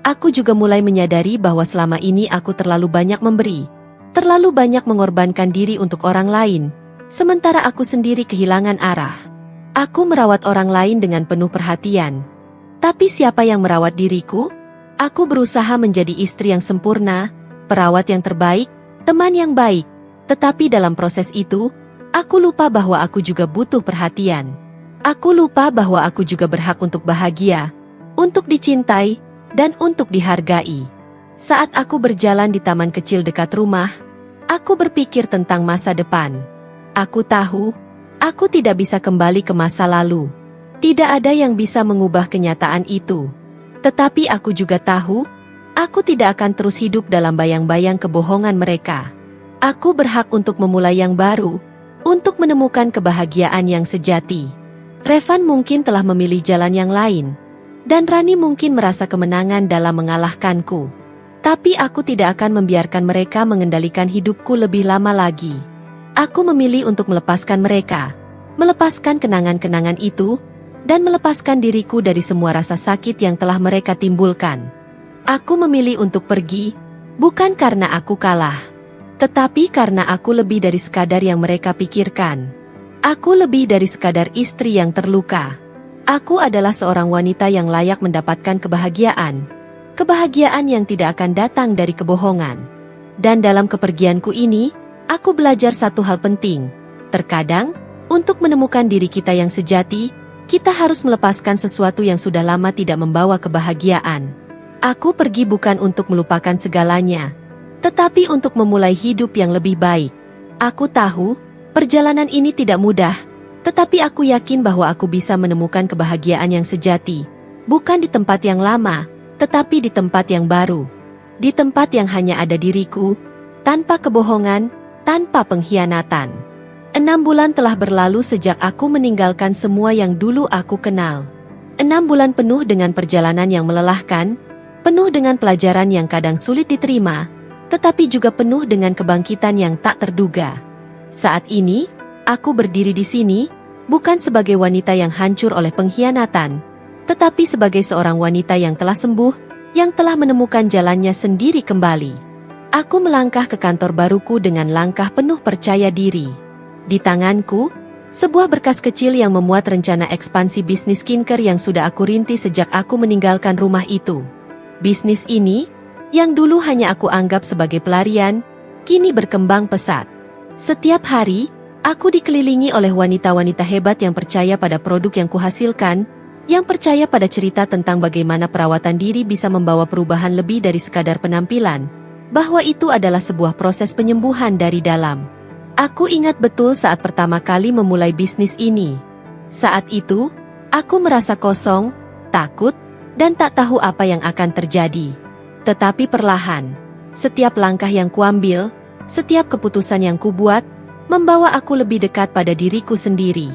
Aku juga mulai menyadari bahwa selama ini aku terlalu banyak memberi, terlalu banyak mengorbankan diri untuk orang lain, sementara aku sendiri kehilangan arah. Aku merawat orang lain dengan penuh perhatian, Tapi siapa yang merawat diriku? Aku berusaha menjadi istri yang sempurna, perawat yang terbaik, teman yang baik. Tetapi dalam proses itu, aku lupa bahwa aku juga butuh perhatian. Aku lupa bahwa aku juga berhak untuk bahagia, untuk dicintai, dan untuk dihargai. Saat aku berjalan di taman kecil dekat rumah, aku berpikir tentang masa depan. Aku tahu, aku tidak bisa kembali ke masa lalu. Tidak ada yang bisa mengubah kenyataan itu. Tetapi aku juga tahu, aku tidak akan terus hidup dalam bayang-bayang kebohongan mereka. Aku berhak untuk memulai yang baru, untuk menemukan kebahagiaan yang sejati. Revan mungkin telah memilih jalan yang lain, dan Rani mungkin merasa kemenangan dalam mengalahkanku. Tapi aku tidak akan membiarkan mereka mengendalikan hidupku lebih lama lagi. Aku memilih untuk melepaskan mereka, melepaskan kenangan-kenangan itu, dan melepaskan diriku dari semua rasa sakit yang telah mereka timbulkan. Aku memilih untuk pergi, bukan karena aku kalah, tetapi karena aku lebih dari sekadar yang mereka pikirkan. Aku lebih dari sekadar istri yang terluka. Aku adalah seorang wanita yang layak mendapatkan kebahagiaan. Kebahagiaan yang tidak akan datang dari kebohongan. Dan dalam kepergianku ini, aku belajar satu hal penting. Terkadang, untuk menemukan diri kita yang sejati, kita harus melepaskan sesuatu yang sudah lama tidak membawa kebahagiaan. Aku pergi bukan untuk melupakan segalanya, tetapi untuk memulai hidup yang lebih baik. Aku tahu, perjalanan ini tidak mudah, tetapi aku yakin bahwa aku bisa menemukan kebahagiaan yang sejati, bukan di tempat yang lama, tetapi di tempat yang baru. Di tempat yang hanya ada diriku, tanpa kebohongan, tanpa pengkhianatan. 6 bulan telah berlalu sejak aku meninggalkan semua yang dulu aku kenal. 6 bulan penuh dengan perjalanan yang melelahkan, penuh dengan pelajaran yang kadang sulit diterima, tetapi juga penuh dengan kebangkitan yang tak terduga. Saat ini, aku berdiri di sini, bukan sebagai wanita yang hancur oleh pengkhianatan, tetapi sebagai seorang wanita yang telah sembuh, yang telah menemukan jalannya sendiri kembali. Aku melangkah ke kantor baruku dengan langkah penuh percaya diri. Di tanganku, sebuah berkas kecil yang memuat rencana ekspansi bisnis skincare yang sudah aku rintis sejak aku meninggalkan rumah itu. Bisnis ini, yang dulu hanya aku anggap sebagai pelarian, kini berkembang pesat. Setiap hari, aku dikelilingi oleh wanita-wanita hebat yang percaya pada produk yang kuhasilkan, yang percaya pada cerita tentang bagaimana perawatan diri bisa membawa perubahan lebih dari sekadar penampilan, bahwa itu adalah sebuah proses penyembuhan dari dalam. Aku ingat betul saat pertama kali memulai bisnis ini. Saat itu, aku merasa kosong, takut, dan tak tahu apa yang akan terjadi. Tetapi perlahan, setiap langkah yang kuambil, setiap keputusan yang kubuat, membawa aku lebih dekat pada diriku sendiri.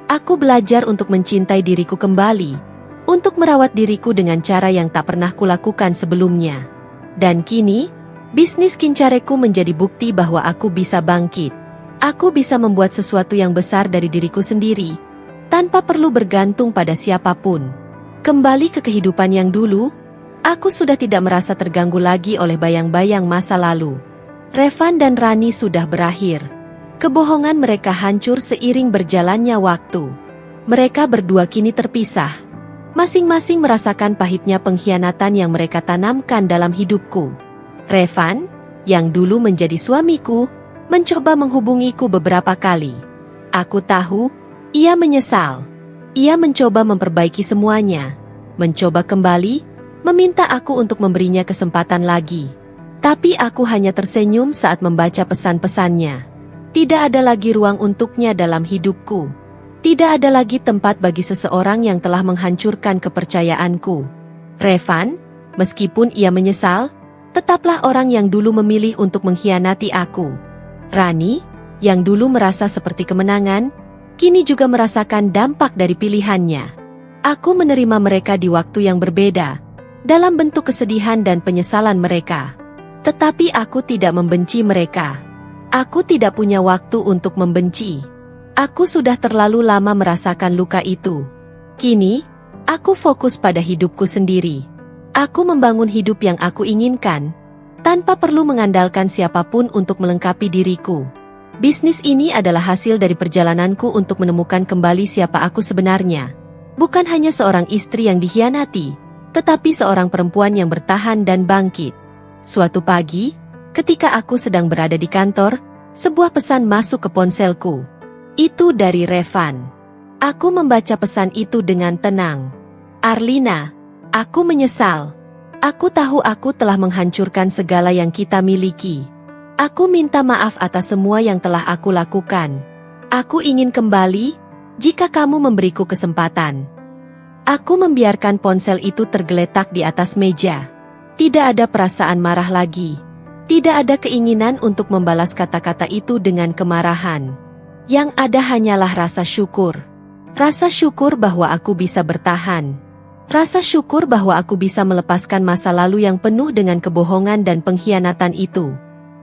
Aku belajar untuk mencintai diriku kembali, untuk merawat diriku dengan cara yang tak pernah kulakukan sebelumnya. Dan kini, bisnis Kincareku menjadi bukti bahwa aku bisa bangkit. Aku bisa membuat sesuatu yang besar dari diriku sendiri, tanpa perlu bergantung pada siapapun. Kembali ke kehidupan yang dulu, aku sudah tidak merasa terganggu lagi oleh bayang-bayang masa lalu. Revan dan Rani sudah berakhir. Kebohongan mereka hancur seiring berjalannya waktu. Mereka berdua kini terpisah. Masing-masing merasakan pahitnya pengkhianatan yang mereka tanamkan dalam hidupku. Revan, yang dulu menjadi suamiku, mencoba menghubungiku beberapa kali. Aku tahu, ia menyesal. Ia mencoba memperbaiki semuanya, mencoba kembali, meminta aku untuk memberinya kesempatan lagi. Tapi aku hanya tersenyum saat membaca pesan-pesannya. Tidak ada lagi ruang untuknya dalam hidupku. Tidak ada lagi tempat bagi seseorang yang telah menghancurkan kepercayaanku. Revan, meskipun ia menyesal, tetaplah orang yang dulu memilih untuk mengkhianati aku. Rani, yang dulu merasa seperti kemenangan, kini juga merasakan dampak dari pilihannya. Aku menerima mereka di waktu yang berbeda, dalam bentuk kesedihan dan penyesalan mereka. Tetapi aku tidak membenci mereka. Aku tidak punya waktu untuk membenci. Aku sudah terlalu lama merasakan luka itu. Kini, aku fokus pada hidupku sendiri. Aku membangun hidup yang aku inginkan, tanpa perlu mengandalkan siapapun untuk melengkapi diriku. Bisnis ini adalah hasil dari perjalananku untuk menemukan kembali siapa aku sebenarnya. Bukan hanya seorang istri yang dikhianati, tetapi seorang perempuan yang bertahan dan bangkit. Suatu pagi, ketika aku sedang berada di kantor, sebuah pesan masuk ke ponselku. Itu dari Revan. Aku membaca pesan itu dengan tenang. Arlina, aku menyesal. Aku tahu aku telah menghancurkan segala yang kita miliki. Aku minta maaf atas semua yang telah aku lakukan. Aku ingin kembali, jika kamu memberiku kesempatan. Aku membiarkan ponsel itu tergeletak di atas meja. Tidak ada perasaan marah lagi. Tidak ada keinginan untuk membalas kata-kata itu dengan kemarahan. Yang ada hanyalah rasa syukur. Rasa syukur bahwa aku bisa bertahan. Rasa syukur bahwa aku bisa melepaskan masa lalu yang penuh dengan kebohongan dan pengkhianatan itu.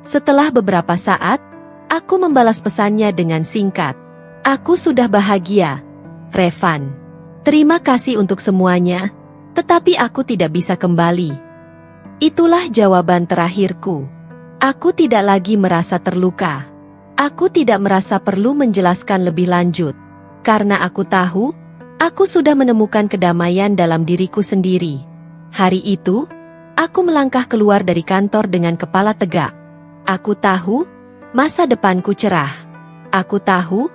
Setelah beberapa saat, aku membalas pesannya dengan singkat. Aku sudah bahagia, Revan. Terima kasih untuk semuanya, tetapi aku tidak bisa kembali. Itulah jawaban terakhirku. Aku tidak lagi merasa terluka. Aku tidak merasa perlu menjelaskan lebih lanjut. Karena aku tahu, aku sudah menemukan kedamaian dalam diriku sendiri. Hari itu, aku melangkah keluar dari kantor dengan kepala tegak. Aku tahu, masa depanku cerah. Aku tahu,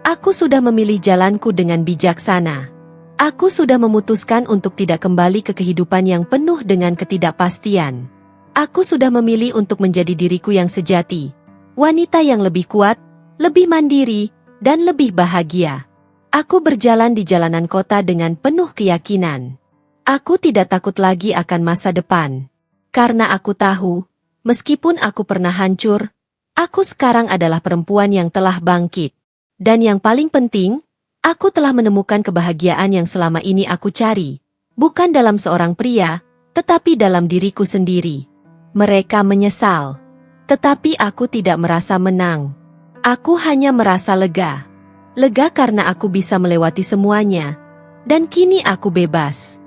aku sudah memilih jalanku dengan bijaksana. Aku sudah memutuskan untuk tidak kembali ke kehidupan yang penuh dengan ketidakpastian. Aku sudah memilih untuk menjadi diriku yang sejati. Wanita yang lebih kuat, lebih mandiri, dan lebih bahagia. Aku berjalan di jalanan kota dengan penuh keyakinan. Aku tidak takut lagi akan masa depan. Karena aku tahu, meskipun aku pernah hancur, aku sekarang adalah perempuan yang telah bangkit. Dan yang paling penting, aku telah menemukan kebahagiaan yang selama ini aku cari. Bukan dalam seorang pria, tetapi dalam diriku sendiri. Mereka menyesal. Tetapi aku tidak merasa menang. Aku hanya merasa lega. Lega karena aku bisa melewati semuanya. Dan kini aku bebas.